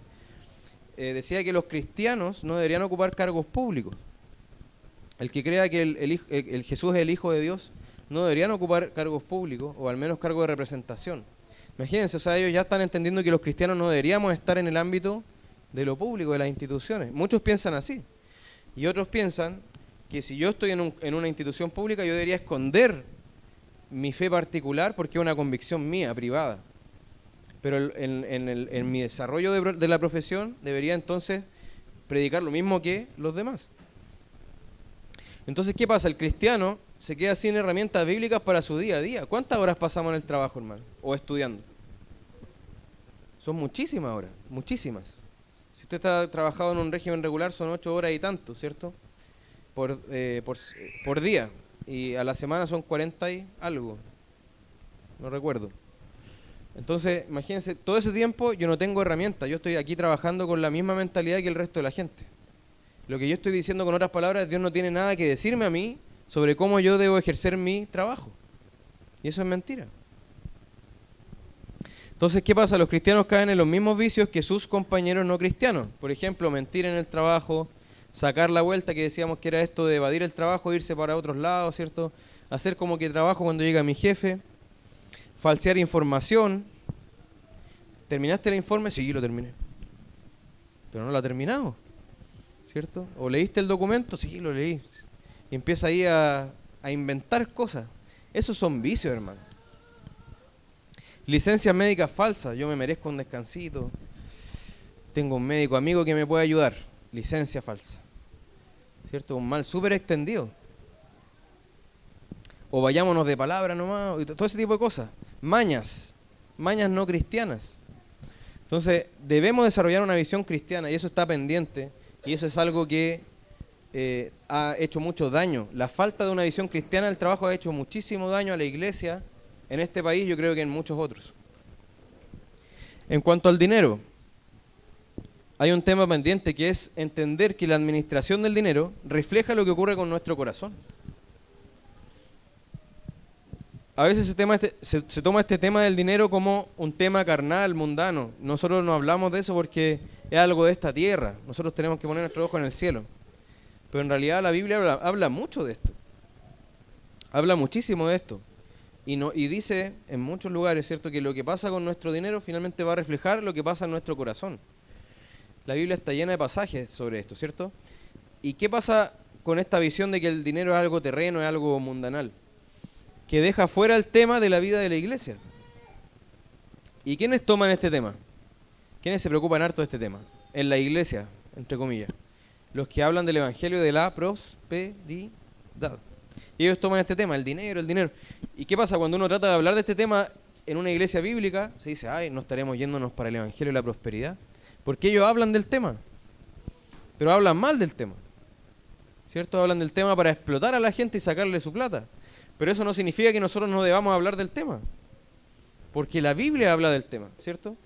decía que los cristianos no deberían ocupar cargos públicos. El que crea que el Jesús es el Hijo de Dios no deberían ocupar cargos públicos, o al menos cargos de representación. Imagínense, o sea, ellos ya están entendiendo que los cristianos no deberíamos estar en el ámbito de lo público, de las instituciones. Muchos piensan así. Y otros piensan que si yo estoy en una institución pública, yo debería esconder mi fe particular porque es una convicción mía, privada. Pero en mi desarrollo de la profesión debería entonces predicar lo mismo que los demás. Entonces, ¿qué pasa? El cristiano se queda sin herramientas bíblicas para su día a día. ¿Cuántas horas pasamos en el trabajo, hermano? O estudiando. Son muchísimas horas, muchísimas. Si usted está trabajado en un régimen regular, son 8 horas y tanto, ¿cierto? Por día. Y a la semana son 40 y algo. No recuerdo. Entonces, imagínense, todo ese tiempo yo no tengo herramientas. Yo estoy aquí trabajando con la misma mentalidad que el resto de la gente. Lo que yo estoy diciendo con otras palabras, Dios no tiene nada que decirme a mí sobre cómo yo debo ejercer mi trabajo. Y eso es mentira. Entonces, ¿qué pasa? Los cristianos caen en los mismos vicios que sus compañeros no cristianos. Por ejemplo, mentir en el trabajo, sacar la vuelta, que decíamos que era esto de evadir el trabajo, irse para otros lados, ¿cierto? Hacer como que trabajo cuando llega mi jefe, falsear información. ¿Terminaste el informe? Sí, lo terminé. Pero no lo ha terminado, ¿cierto? ¿O leíste el documento? Sí, lo leí. Y empieza ahí a inventar cosas. Esos son vicios, hermano. Licencias médicas falsas. Yo me merezco un descansito. Tengo un médico amigo que me puede ayudar. Licencia falsa. ¿Cierto? Un mal súper extendido. O vayámonos de palabra nomás. Todo ese tipo de cosas. Mañas no cristianas. Entonces, debemos desarrollar una visión cristiana y eso está pendiente y eso es algo que ha hecho mucho daño. La falta de una visión cristiana del trabajo ha hecho muchísimo daño a la iglesia en este país, yo creo que en muchos otros. En cuanto al dinero, hay un tema pendiente que es entender que la administración del dinero refleja lo que ocurre con nuestro corazón. A veces se toma este tema del dinero como un tema carnal, mundano. Nosotros no hablamos de eso porque es algo de esta tierra. Nosotros tenemos que poner nuestro ojo en el cielo. Pero en realidad la Biblia habla mucho de esto. Habla muchísimo de esto. Y dice en muchos lugares, ¿cierto?, que lo que pasa con nuestro dinero finalmente va a reflejar lo que pasa en nuestro corazón. La Biblia está llena de pasajes sobre esto, ¿cierto? ¿Y qué pasa con esta visión de que el dinero es algo terreno, es algo mundanal? Que deja fuera el tema de la vida de la iglesia. ¿Y quiénes toman este tema? ¿Quiénes se preocupan harto de este tema? En la iglesia, entre comillas. los que hablan del evangelio de la prosperidad. Y ellos toman este tema, el dinero, el dinero. ¿Y qué pasa cuando uno trata de hablar de este tema en una iglesia bíblica? Se dice, ay, no estaremos yéndonos para el evangelio de la prosperidad. Porque ellos hablan del tema, pero hablan mal del tema, ¿cierto? Hablan del tema para explotar a la gente y sacarle su plata. Pero eso no significa que nosotros no debamos hablar del tema, porque la Biblia habla del tema, ¿cierto?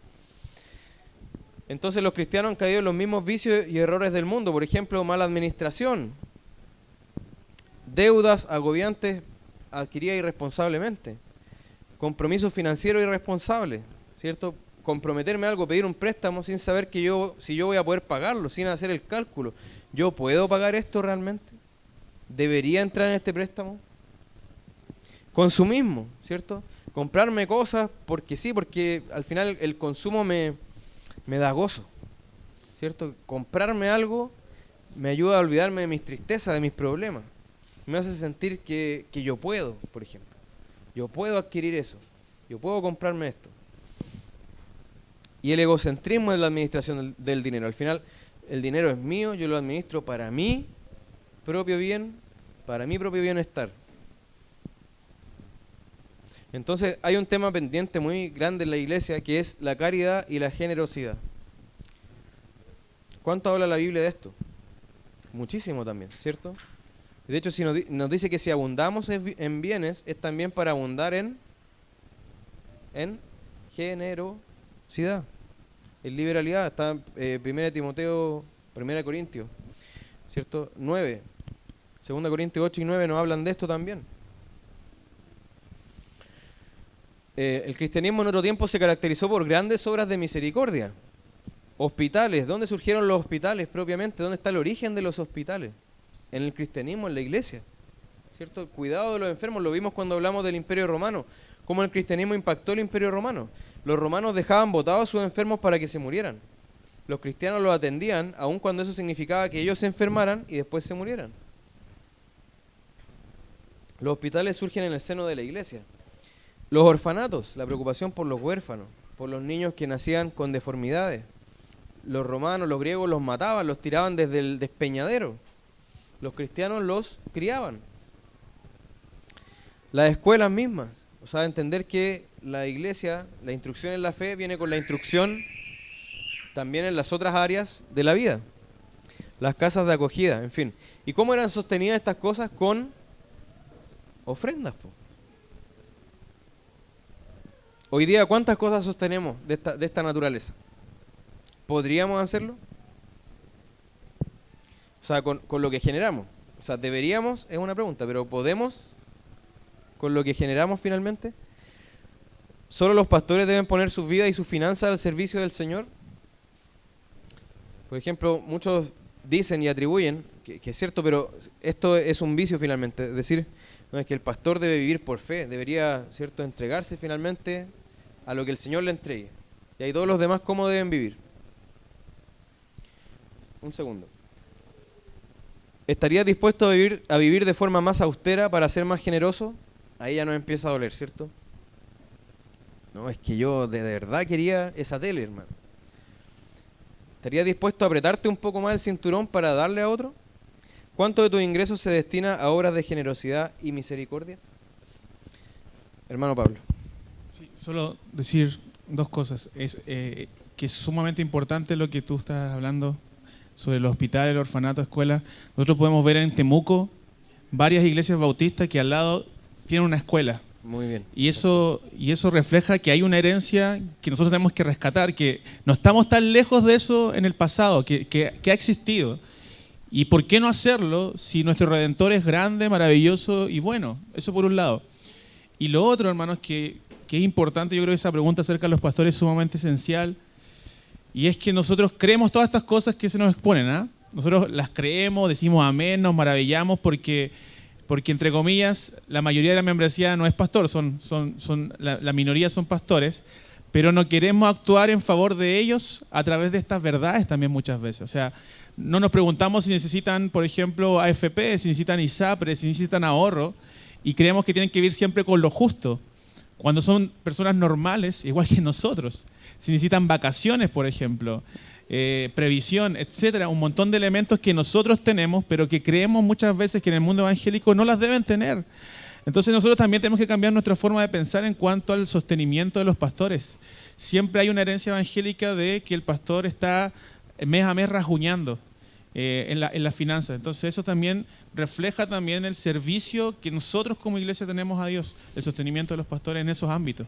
Entonces los cristianos han caído en los mismos vicios y errores del mundo. Por ejemplo, mala administración, deudas agobiantes adquiridas irresponsablemente, compromisos financieros irresponsables, ¿cierto? Comprometerme a algo, pedir un préstamo sin saber si yo voy a poder pagarlo, sin hacer el cálculo. ¿Yo puedo pagar esto realmente? ¿Debería entrar en este préstamo? Consumismo, ¿cierto? Comprarme cosas porque sí, porque al final el consumo me da gozo, ¿cierto? Comprarme algo me ayuda a olvidarme de mis tristezas, de mis problemas. Me hace sentir que yo puedo, por ejemplo. Yo puedo adquirir eso. Yo puedo comprarme esto. Y el egocentrismo de la administración del dinero. Al final, el dinero es mío, yo lo administro para mi propio bien, para mi propio bienestar. Entonces, hay un tema pendiente muy grande en la iglesia que es la caridad y la generosidad. ¿Cuánto habla la Biblia de esto? Muchísimo también, ¿cierto? De hecho, si nos dice que si abundamos en bienes, es también para abundar en generosidad, en liberalidad. Está 1 Timoteo, 1 Corintios, ¿cierto? 9. 2 Corintios 8 y 9 nos hablan de esto también. El cristianismo en otro tiempo se caracterizó por grandes obras de misericordia. Hospitales, ¿dónde surgieron los hospitales propiamente? ¿Dónde está el origen de los hospitales? En el cristianismo, en la iglesia, ¿cierto? El cuidado de los enfermos, lo vimos cuando hablamos del Imperio Romano, cómo el cristianismo impactó el Imperio Romano. Los romanos dejaban botados a sus enfermos para que se murieran. Los cristianos los atendían, aun cuando eso significaba que ellos se enfermaran y después se murieran. Los hospitales surgen en el seno de la iglesia. Los orfanatos, la preocupación por los huérfanos, por los niños que nacían con deformidades. Los romanos, los griegos los mataban, los tiraban desde el despeñadero. Los cristianos los criaban. Las escuelas mismas, o sea, entender que la iglesia, la instrucción en la fe viene con la instrucción también en las otras áreas de la vida. Las casas de acogida, en fin. ¿Y cómo eran sostenidas estas cosas? Con ofrendas, po. Hoy día, ¿cuántas cosas sostenemos de esta naturaleza? ¿Podríamos hacerlo? O sea, con lo que generamos. O sea, ¿deberíamos? Es una pregunta, pero ¿podemos con lo que generamos finalmente? ¿Solo los pastores deben poner sus vidas y sus finanzas al servicio del Señor? Por ejemplo, muchos dicen y atribuyen, que es cierto, pero esto es un vicio finalmente. Es decir, no es que el pastor debe vivir por fe, debería, ¿cierto?, entregarse finalmente a lo que el Señor le entregue. Y ahí todos los demás, ¿cómo deben vivir? Un segundo. ¿Estarías dispuesto a vivir de forma más austera para ser más generoso? Ahí ya nos empieza a doler, ¿cierto? No, es que yo de verdad quería esa tele, hermano. ¿Estarías dispuesto a apretarte un poco más el cinturón para darle a otro? ¿Cuánto de tus ingresos se destina a obras de generosidad y misericordia? Hermano Pablo. Sí, solo decir dos cosas. Que es sumamente importante lo que tú estás hablando sobre el hospital, el orfanato, escuela. Nosotros podemos ver en Temuco varias iglesias bautistas que al lado tienen una escuela. Muy bien. Y eso refleja que hay una herencia que nosotros tenemos que rescatar, que no estamos tan lejos de eso en el pasado, que ha existido. ¿Y por qué no hacerlo si nuestro Redentor es grande, maravilloso y bueno? Eso por un lado. Y lo otro, hermanos, que es importante, yo creo que esa pregunta acerca de los pastores es sumamente esencial, y es que nosotros creemos todas estas cosas que se nos exponen, ¿ah? Nosotros las creemos, decimos amén, nos maravillamos porque entre comillas, la mayoría de la membresía no es pastor, la minoría son pastores, pero no queremos actuar en favor de ellos a través de estas verdades también muchas veces. O sea, no nos preguntamos si necesitan, por ejemplo, AFP, si necesitan ISAPRE, si necesitan ahorro, y creemos que tienen que vivir siempre con lo justo, cuando son personas normales, igual que nosotros. Si necesitan vacaciones, por ejemplo, previsión, etcétera, un montón de elementos que nosotros tenemos, pero que creemos muchas veces que en el mundo evangélico no las deben tener. Entonces nosotros también tenemos que cambiar nuestra forma de pensar en cuanto al sostenimiento de los pastores. Siempre hay una herencia evangélica de que el pastor está mes a mes rajuñando en las finanzas. Entonces eso también refleja también el servicio que nosotros como iglesia tenemos a Dios, el sostenimiento de los pastores en esos ámbitos.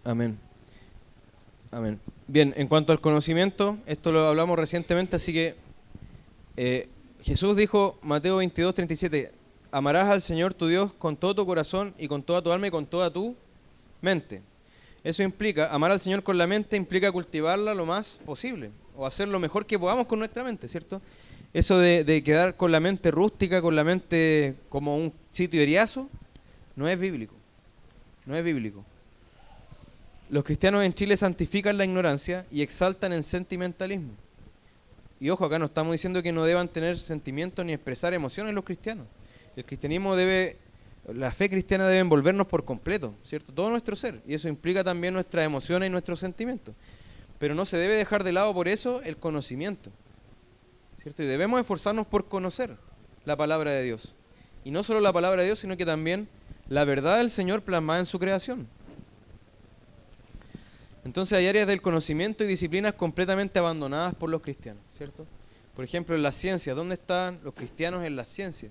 Amén. Amén. Bien, en cuanto al conocimiento, esto lo hablamos recientemente, así que Jesús dijo, Mateo 22, 37, amarás al Señor tu Dios con todo tu corazón y con toda tu alma y con toda tu mente. Eso implica, amar al Señor con la mente implica cultivarla lo más posible o hacer lo mejor que podamos con nuestra mente, ¿cierto? Eso de quedar con la mente rústica, con la mente como un sitio eriazo, no es bíblico. No es bíblico. Los cristianos en Chile santifican la ignorancia y exaltan el sentimentalismo. Y ojo, acá no estamos diciendo que no deban tener sentimientos ni expresar emociones los cristianos. El cristianismo la fe cristiana debe envolvernos por completo, ¿cierto? Todo nuestro ser. Y eso implica también nuestras emociones y nuestros sentimientos. Pero no se debe dejar de lado por eso el conocimiento, ¿cierto? Y debemos esforzarnos por conocer la palabra de Dios. Y no solo la palabra de Dios, sino que también la verdad del Señor plasmada en su creación. Entonces hay áreas del conocimiento y disciplinas completamente abandonadas por los cristianos, ¿cierto? Por ejemplo, en la ciencia, ¿dónde están los cristianos en la ciencia?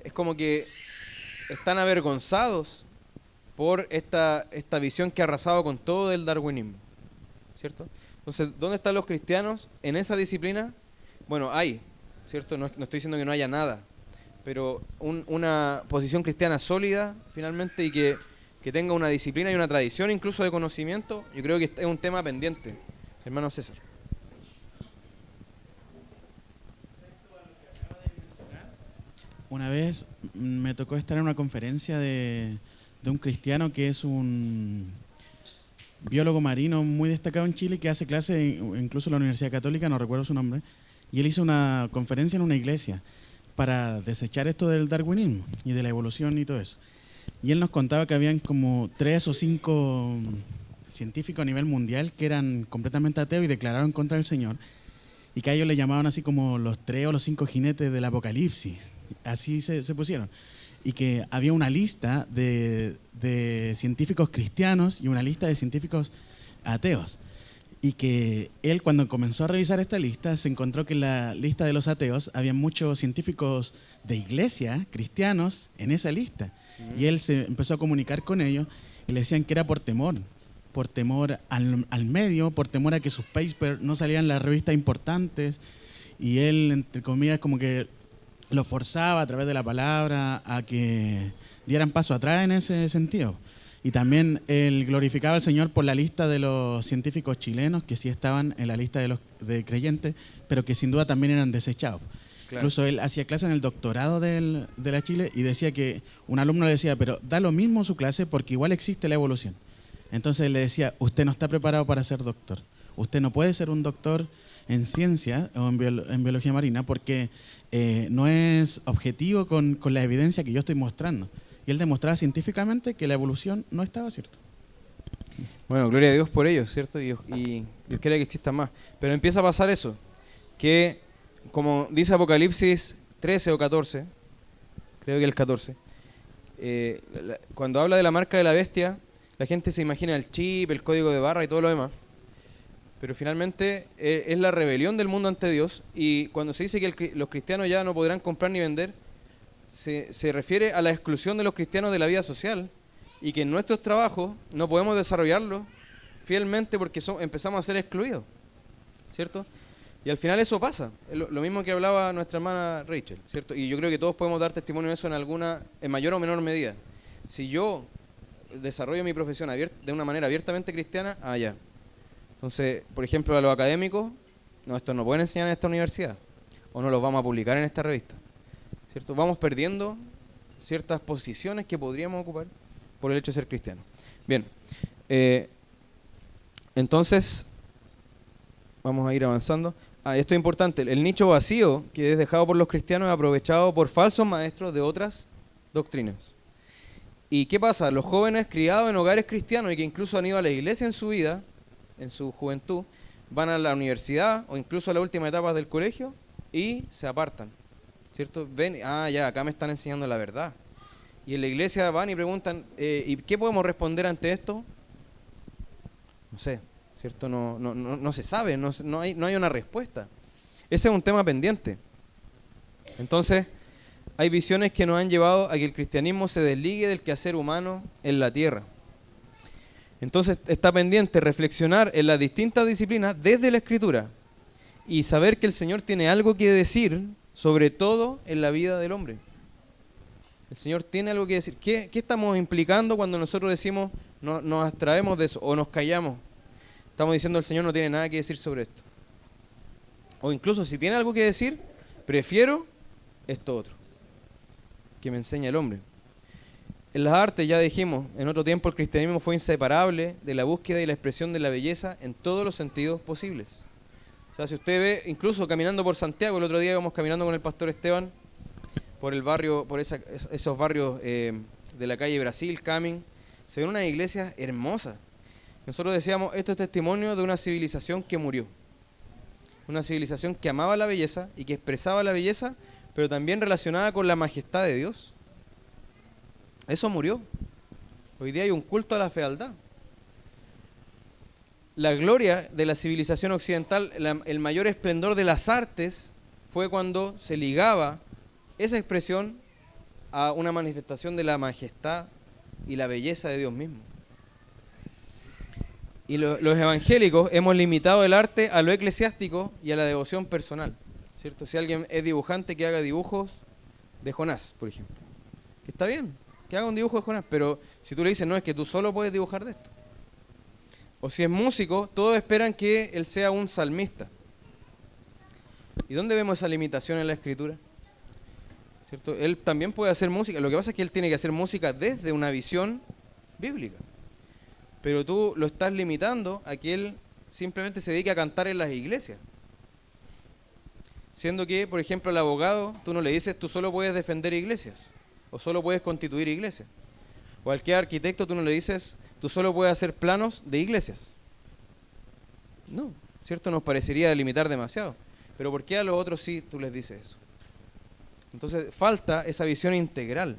Es como que están avergonzados por esta visión que ha arrasado con todo el darwinismo, ¿cierto? Entonces, ¿dónde están los cristianos en esa disciplina? Bueno, hay, ¿cierto? No estoy diciendo que no haya nada, pero una posición cristiana sólida, finalmente, y que tenga una disciplina y una tradición incluso de conocimiento, yo creo que es un tema pendiente. Hermano César. Una vez me tocó estar en una conferencia de un cristiano que es un biólogo marino muy destacado en Chile, que hace clase incluso en la Universidad Católica, no recuerdo su nombre, y él hizo una conferencia en una iglesia para desechar esto del darwinismo y de la evolución y todo eso. Y él nos contaba que habían como 3 o 5 científicos a nivel mundial que eran completamente ateos y declararon contra el Señor, y que a ellos le llamaban así como los 3 o los 5 jinetes del apocalipsis, así se pusieron. Y que había una lista de científicos cristianos y una lista de científicos ateos. Y que él, cuando comenzó a revisar esta lista, se encontró que en la lista de los ateos había muchos científicos de iglesia, cristianos, en esa lista. Y él se empezó a comunicar con ellos y le decían que era por temor al medio, por temor a que sus papers no salieran en las revistas importantes. Y él, entre comillas, como que lo forzaba a través de la palabra a que dieran paso atrás en ese sentido. Y también él glorificaba al Señor por la lista de los científicos chilenos que sí estaban en la lista de creyentes, pero que sin duda también eran desechados. Claro. Incluso él hacía clase en el doctorado de la Chile y decía que un alumno le decía, pero da lo mismo su clase porque igual existe la evolución. Entonces él le decía, usted no está preparado para ser doctor. Usted no puede ser un doctor en ciencia o en biología marina porque no es objetivo con la evidencia que yo estoy mostrando. Y él demostraba científicamente que la evolución no estaba, ¿cierto? Bueno, gloria a Dios por ello, ¿cierto? Y Dios quiere que existan más. Pero empieza a pasar eso, que como dice Apocalipsis 13 o 14, creo que el 14, cuando habla de la marca de la bestia, la gente se imagina el chip, el código de barra y todo lo demás. Pero finalmente es la rebelión del mundo ante Dios, y cuando se dice que los cristianos ya no podrán comprar ni vender, se refiere a la exclusión de los cristianos de la vida social, y que en nuestros trabajos no podemos desarrollarlo fielmente porque empezamos a ser excluidos, ¿cierto? Y al final eso pasa, lo mismo que hablaba nuestra hermana Rachel, ¿cierto? Y yo creo que todos podemos dar testimonio de eso en mayor o menor medida. Si yo desarrollo mi profesión de una manera abiertamente cristiana, ya. Entonces, por ejemplo, a los académicos, no, esto no pueden enseñar en esta universidad, o no los vamos a publicar en esta revista, ¿cierto? Vamos perdiendo ciertas posiciones que podríamos ocupar por el hecho de ser cristianos. Bien, entonces, vamos a ir avanzando. Esto es importante, el nicho vacío que es dejado por los cristianos es aprovechado por falsos maestros de otras doctrinas. ¿Y qué pasa? Los jóvenes criados en hogares cristianos y que incluso han ido a la iglesia en su vida, en su juventud, van a la universidad o incluso a las últimas etapas del colegio y se apartan, ¿cierto? Ven, ya, acá me están enseñando la verdad. Y en la iglesia van y preguntan, ¿y qué podemos responder ante esto? No sé, ¿cierto? No se sabe, no hay una respuesta. Ese es un tema pendiente. Entonces, hay visiones que nos han llevado a que el cristianismo se desligue del quehacer humano en la tierra. Entonces, está pendiente reflexionar en las distintas disciplinas desde la Escritura y saber que el Señor tiene algo que decir, sobre todo en la vida del hombre. El Señor tiene algo que decir. ¿Qué estamos implicando cuando nosotros decimos, nos abstraemos de eso o nos callamos? Estamos diciendo el Señor no tiene nada que decir sobre esto. O incluso si tiene algo que decir, prefiero esto otro, que me enseña el hombre. En las artes, ya dijimos, en otro tiempo el cristianismo fue inseparable de la búsqueda y la expresión de la belleza en todos los sentidos posibles. O sea, si usted ve, incluso caminando por Santiago, el otro día íbamos caminando con el pastor Esteban, por el barrio, por esos barrios de la calle Brasil, Camin, se ven unas iglesias hermosas. Nosotros decíamos, esto es testimonio de una civilización que murió. Una civilización que amaba la belleza y que expresaba la belleza, pero también relacionada con la majestad de Dios. Eso murió. Hoy día hay un culto a la fealdad. La gloria de la civilización occidental, el mayor esplendor de las artes, fue cuando se ligaba esa expresión a una manifestación de la majestad y la belleza de Dios mismo. Y los evangélicos hemos limitado el arte a lo eclesiástico y a la devoción personal, ¿cierto? Si alguien es dibujante, que haga dibujos de Jonás, por ejemplo. Que está bien, que haga un dibujo de Jonás, pero si tú le dices, no, es que tú solo puedes dibujar de esto. O si es músico, todos esperan que él sea un salmista. ¿Y dónde vemos esa limitación en la Escritura? ¿Cierto? Él también puede hacer música, lo que pasa es que él tiene que hacer música desde una visión bíblica. Pero tú lo estás limitando a que él simplemente se dedique a cantar en las iglesias. Siendo que, por ejemplo, al abogado, tú no le dices, tú solo puedes defender iglesias, o solo puedes constituir iglesias. O al que es arquitecto, tú no le dices, tú solo puedes hacer planos de iglesias. No, ¿cierto? Nos parecería limitar demasiado. Pero ¿por qué a los otros sí tú les dices eso? Entonces, falta esa visión integral.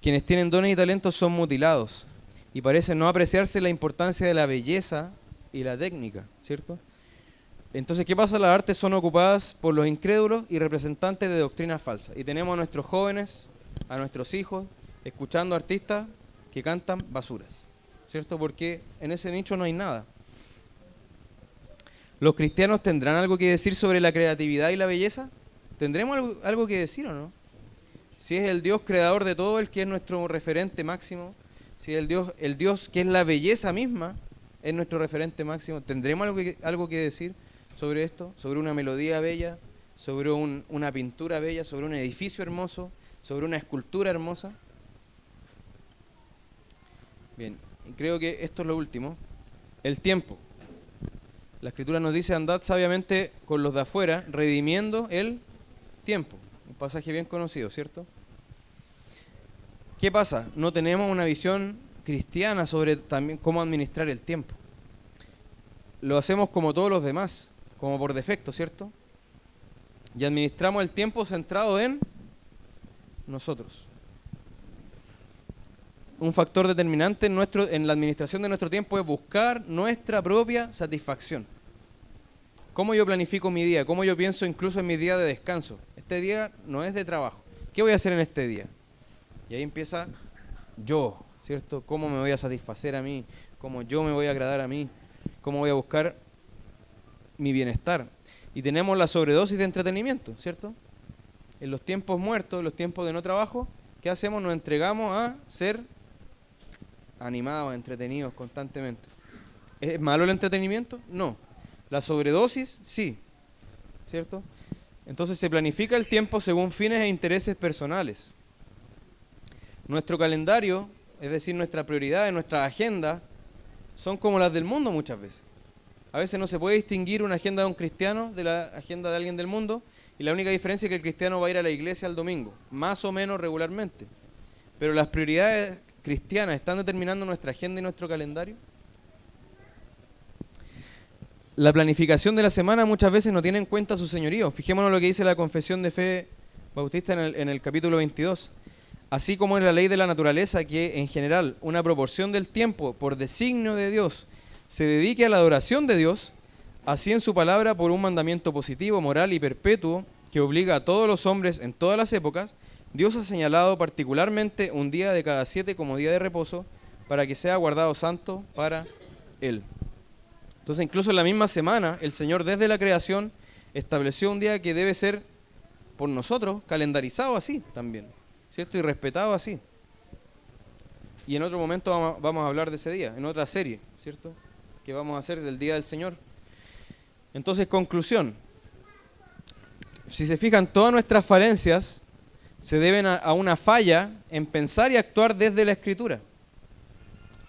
Quienes tienen dones y talentos son mutilados y parece no apreciarse la importancia de la belleza y la técnica, ¿cierto? Entonces, ¿qué pasa? Las artes son ocupadas por los incrédulos y representantes de doctrinas falsas. Y tenemos a nuestros jóvenes, a nuestros hijos, escuchando artistas que cantan basuras, ¿cierto? Porque en ese nicho no hay nada. ¿Los cristianos tendrán algo que decir sobre la creatividad y la belleza? ¿Tendremos algo que decir o no? Si es el Dios creador de todo, el que es nuestro referente máximo, si es el Dios que es la belleza misma, es nuestro referente máximo, ¿tendremos algo que decir sobre esto? Sobre una melodía bella, sobre una pintura bella, sobre un edificio hermoso, sobre una escultura hermosa. Bien, y creo que esto es lo último. El tiempo. La Escritura nos dice, andad sabiamente con los de afuera, redimiendo el tiempo. Un pasaje bien conocido, ¿cierto? ¿Qué pasa? No tenemos una visión cristiana sobre también cómo administrar el tiempo. Lo hacemos como todos los demás, como por defecto, ¿cierto? Y administramos el tiempo centrado en nosotros. Un factor determinante en la administración de nuestro tiempo es buscar nuestra propia satisfacción. ¿Cómo yo planifico mi día? ¿Cómo yo pienso incluso en mi día de descanso? Este día no es de trabajo. ¿Qué voy a hacer en este día? Y ahí empieza yo, ¿cierto? ¿Cómo me voy a satisfacer a mí? ¿Cómo yo me voy a agradar a mí? ¿Cómo voy a buscar mi bienestar? Y tenemos la sobredosis de entretenimiento, ¿cierto? En los tiempos muertos, en los tiempos de no trabajo, ¿qué hacemos? Nos entregamos a ser animados, entretenidos constantemente. ¿Es malo el entretenimiento? No. La sobredosis, sí, ¿cierto? Entonces se planifica el tiempo según fines e intereses personales. Nuestro calendario, es decir, nuestras prioridades, nuestras agendas, son como las del mundo muchas veces. A veces no se puede distinguir una agenda de un cristiano de la agenda de alguien del mundo, y la única diferencia es que el cristiano va a ir a la iglesia el domingo, más o menos regularmente. Pero las prioridades cristianas están determinando nuestra agenda y nuestro calendario. la planificación de la semana muchas veces no tiene en cuenta su señorío. Fijémonos lo que dice la Confesión de Fe Bautista en el capítulo 22. Así como en la ley de la naturaleza, que en general una proporción del tiempo por designio de Dios se dedique a la adoración de Dios, así en su palabra por un mandamiento positivo, moral y perpetuo que obliga a todos los hombres en todas las épocas, Dios ha señalado particularmente un día de cada 7 como día de reposo para que sea guardado santo para Él. Entonces, incluso en la misma semana, el Señor desde la creación estableció un día que debe ser por nosotros calendarizado así también, ¿cierto? Y respetado así. Y en otro momento vamos a hablar de ese día, en otra serie, ¿cierto? Que vamos a hacer del Día del Señor. Entonces, conclusión. Si se fijan, todas nuestras falencias se deben a una falla en pensar y actuar desde la Escritura.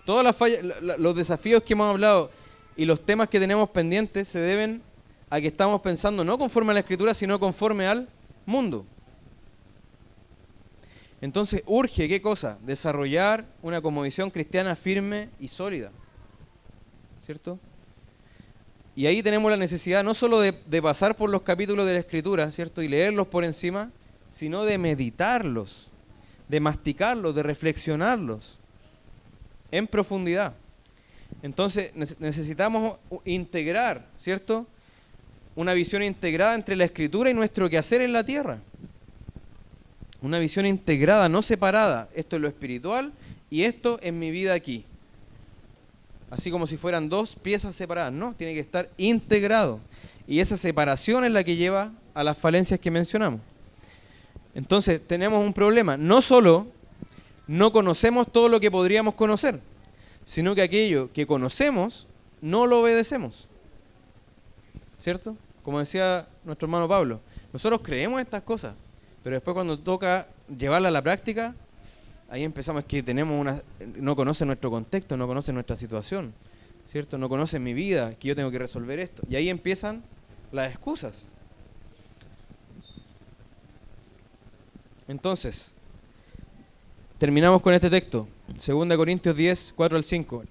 Todas las fallas, los desafíos que hemos hablado y los temas que tenemos pendientes se deben a que estamos pensando no conforme a la Escritura, sino conforme al mundo. Entonces urge, ¿qué cosa? Desarrollar una cosmovisión cristiana firme y sólida, ¿cierto? Y ahí tenemos la necesidad no solo de pasar por los capítulos de la Escritura, ¿cierto? Y leerlos por encima, sino de meditarlos, de masticarlos, de reflexionarlos en profundidad. Entonces necesitamos integrar, ¿cierto? Una visión integrada entre la Escritura y nuestro quehacer en la tierra. Una visión integrada, no separada. Esto es lo espiritual y esto es mi vida aquí. Así como si fueran dos piezas separadas. No, tiene que estar integrado. Y esa separación es la que lleva a las falencias que mencionamos. Entonces tenemos un problema. No solo no conocemos todo lo que podríamos conocer, sino que aquello que conocemos no lo obedecemos. ¿Cierto? Como decía nuestro hermano Pablo, nosotros creemos estas cosas, pero después cuando toca llevarla a la práctica, ahí empezamos, es que no conocen nuestro contexto, no conocen nuestra situación, ¿cierto? No conocen mi vida, que yo tengo que resolver esto. Y ahí empiezan las excusas. Entonces, terminamos con este texto, 2 Corintios 10, 4 al 5.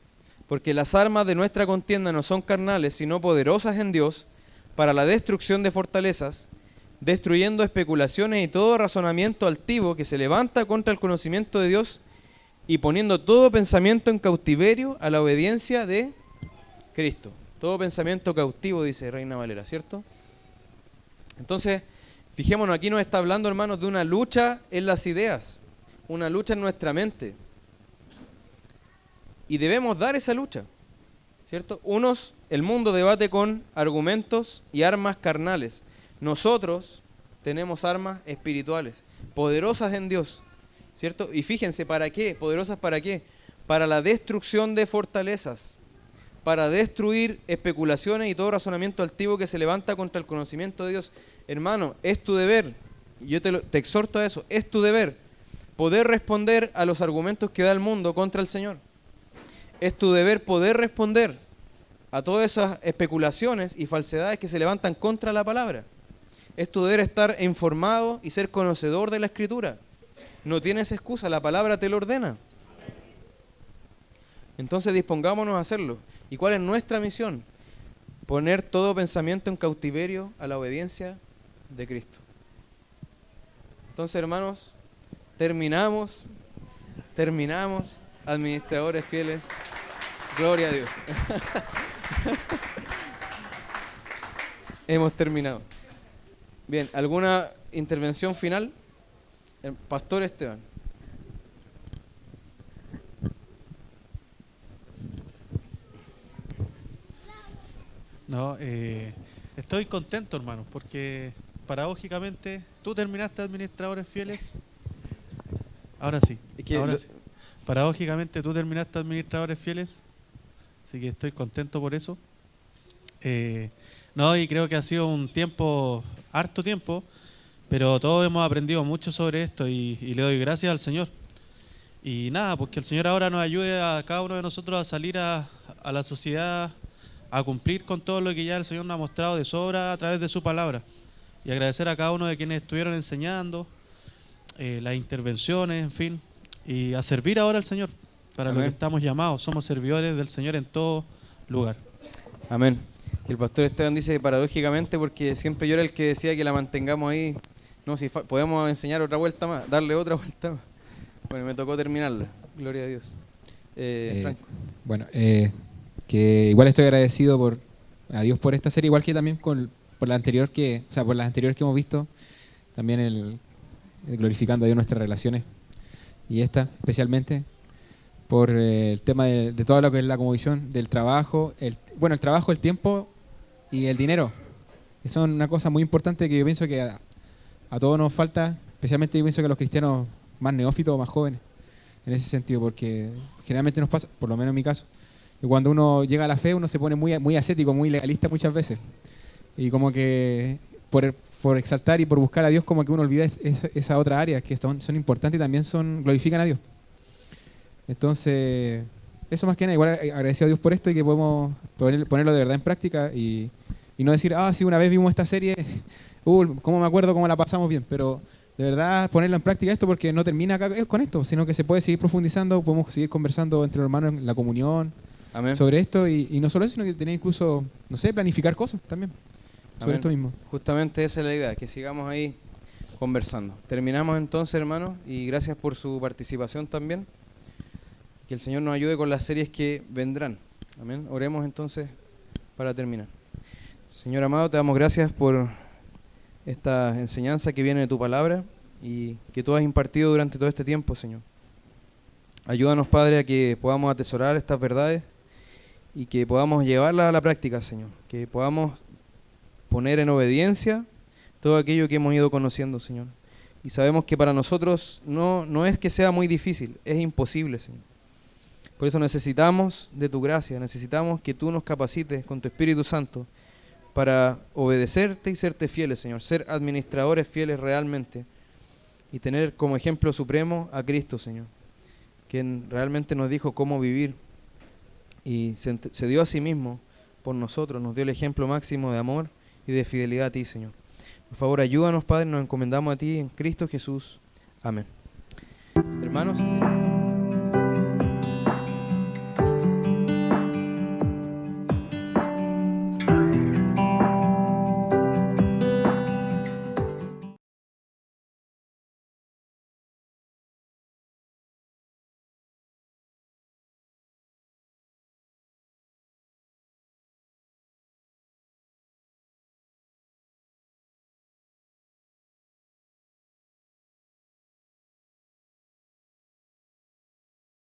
Porque las armas de nuestra contienda no son carnales, sino poderosas en Dios, para la destrucción de fortalezas, destruyendo especulaciones y todo razonamiento altivo que se levanta contra el conocimiento de Dios y poniendo todo pensamiento en cautiverio a la obediencia de Cristo. Todo pensamiento cautivo, dice Reina Valera, ¿cierto? Entonces, fijémonos, aquí nos está hablando, hermanos, de una lucha en las ideas, una lucha en nuestra mente. Y debemos dar esa lucha, ¿cierto? El mundo debate con argumentos y armas carnales. Nosotros tenemos armas espirituales, poderosas en Dios, ¿cierto? Y fíjense, ¿para qué? ¿Poderosas para qué? Para la destrucción de fortalezas, para destruir especulaciones y todo razonamiento altivo que se levanta contra el conocimiento de Dios. Hermano, es tu deber, yo te exhorto a eso, es tu deber poder responder a los argumentos que da el mundo contra el Señor. Es tu deber poder responder a todas esas especulaciones y falsedades que se levantan contra la palabra. Es tu deber estar informado y ser conocedor de la Escritura. No tienes excusa, la palabra te lo ordena. Entonces dispongámonos a hacerlo. ¿Y cuál es nuestra misión? Poner todo pensamiento en cautiverio a la obediencia de Cristo. Entonces, hermanos, terminamos, administradores fieles. Gloria a Dios. Hemos terminado. Bien, ¿alguna intervención final? El Pastor Esteban. No, estoy contento, hermano, porque paradójicamente tú terminaste administradores fieles. Ahora sí. Sí. Paradójicamente tú terminaste administradores fieles, así que estoy contento por eso. No, y creo que ha sido un tiempo, harto tiempo, pero todos hemos aprendido mucho sobre esto y le doy gracias al Señor. Y nada, porque el Señor ahora nos ayude a cada uno de nosotros a salir a la sociedad, a cumplir con todo lo que ya el Señor nos ha mostrado de sobra a través de su palabra. Y agradecer a cada uno de quienes estuvieron enseñando, las intervenciones, en fin, y a servir ahora al Señor, para lo que estamos llamados. Somos servidores del Señor en todo lugar. Amén. Que el pastor Esteban dice paradójicamente, porque siempre yo era el que decía que la mantengamos ahí. No, si podemos enseñar otra vuelta más, darle otra vuelta más. Bueno, me tocó terminarla. Gloria a Dios. Franco. Bueno, que igual estoy agradecido a Dios por esta serie, igual que también por la anterior por las anteriores que hemos visto, también el glorificando a Dios nuestras relaciones, y esta especialmente por el tema de todo lo que es la cosmovisión del trabajo, el trabajo, el tiempo y el dinero. Eso es una cosa muy importante que yo pienso que a todos nos falta, especialmente yo pienso que a los cristianos más neófitos o más jóvenes, en ese sentido, porque generalmente nos pasa, por lo menos en mi caso, que cuando uno llega a la fe uno se pone muy ascético, muy legalista muchas veces, y como que por exaltar y por buscar a Dios como que uno olvida esa otra área que son importantes y también glorifican a Dios. Entonces, eso más que nada, igual agradecido a Dios por esto y que podemos ponerlo de verdad en práctica y no decir, sí, una vez vimos esta serie, cómo me acuerdo cómo la pasamos bien, pero de verdad ponerlo en práctica esto, porque no termina acá con esto, sino que se puede seguir profundizando, podemos seguir conversando entre los hermanos en la comunión. Amén. Sobre esto y no solo eso, sino que tener incluso, no sé, planificar cosas también sobre Amén. Esto mismo. Justamente esa es la idea, que sigamos ahí conversando. Terminamos entonces, hermanos, y gracias por su participación también. Que el Señor nos ayude con las series que vendrán. Amén. Oremos entonces para terminar. Señor amado, te damos gracias por esta enseñanza que viene de tu palabra y que tú has impartido durante todo este tiempo, Señor. Ayúdanos, Padre, a que podamos atesorar estas verdades y que podamos llevarlas a la práctica, Señor. Que podamos poner en obediencia todo aquello que hemos ido conociendo, Señor. Y sabemos que para nosotros no es que sea muy difícil, es imposible, Señor. Por eso necesitamos de tu gracia, necesitamos que tú nos capacites con tu Espíritu Santo para obedecerte y serte fieles, Señor. Ser administradores fieles realmente y tener como ejemplo supremo a Cristo, Señor, quien realmente nos dijo cómo vivir y se dio a sí mismo por nosotros, nos dio el ejemplo máximo de amor y de fidelidad a ti, Señor. Por favor, ayúdanos, Padre, nos encomendamos a ti en Cristo Jesús. Amén. Hermanos.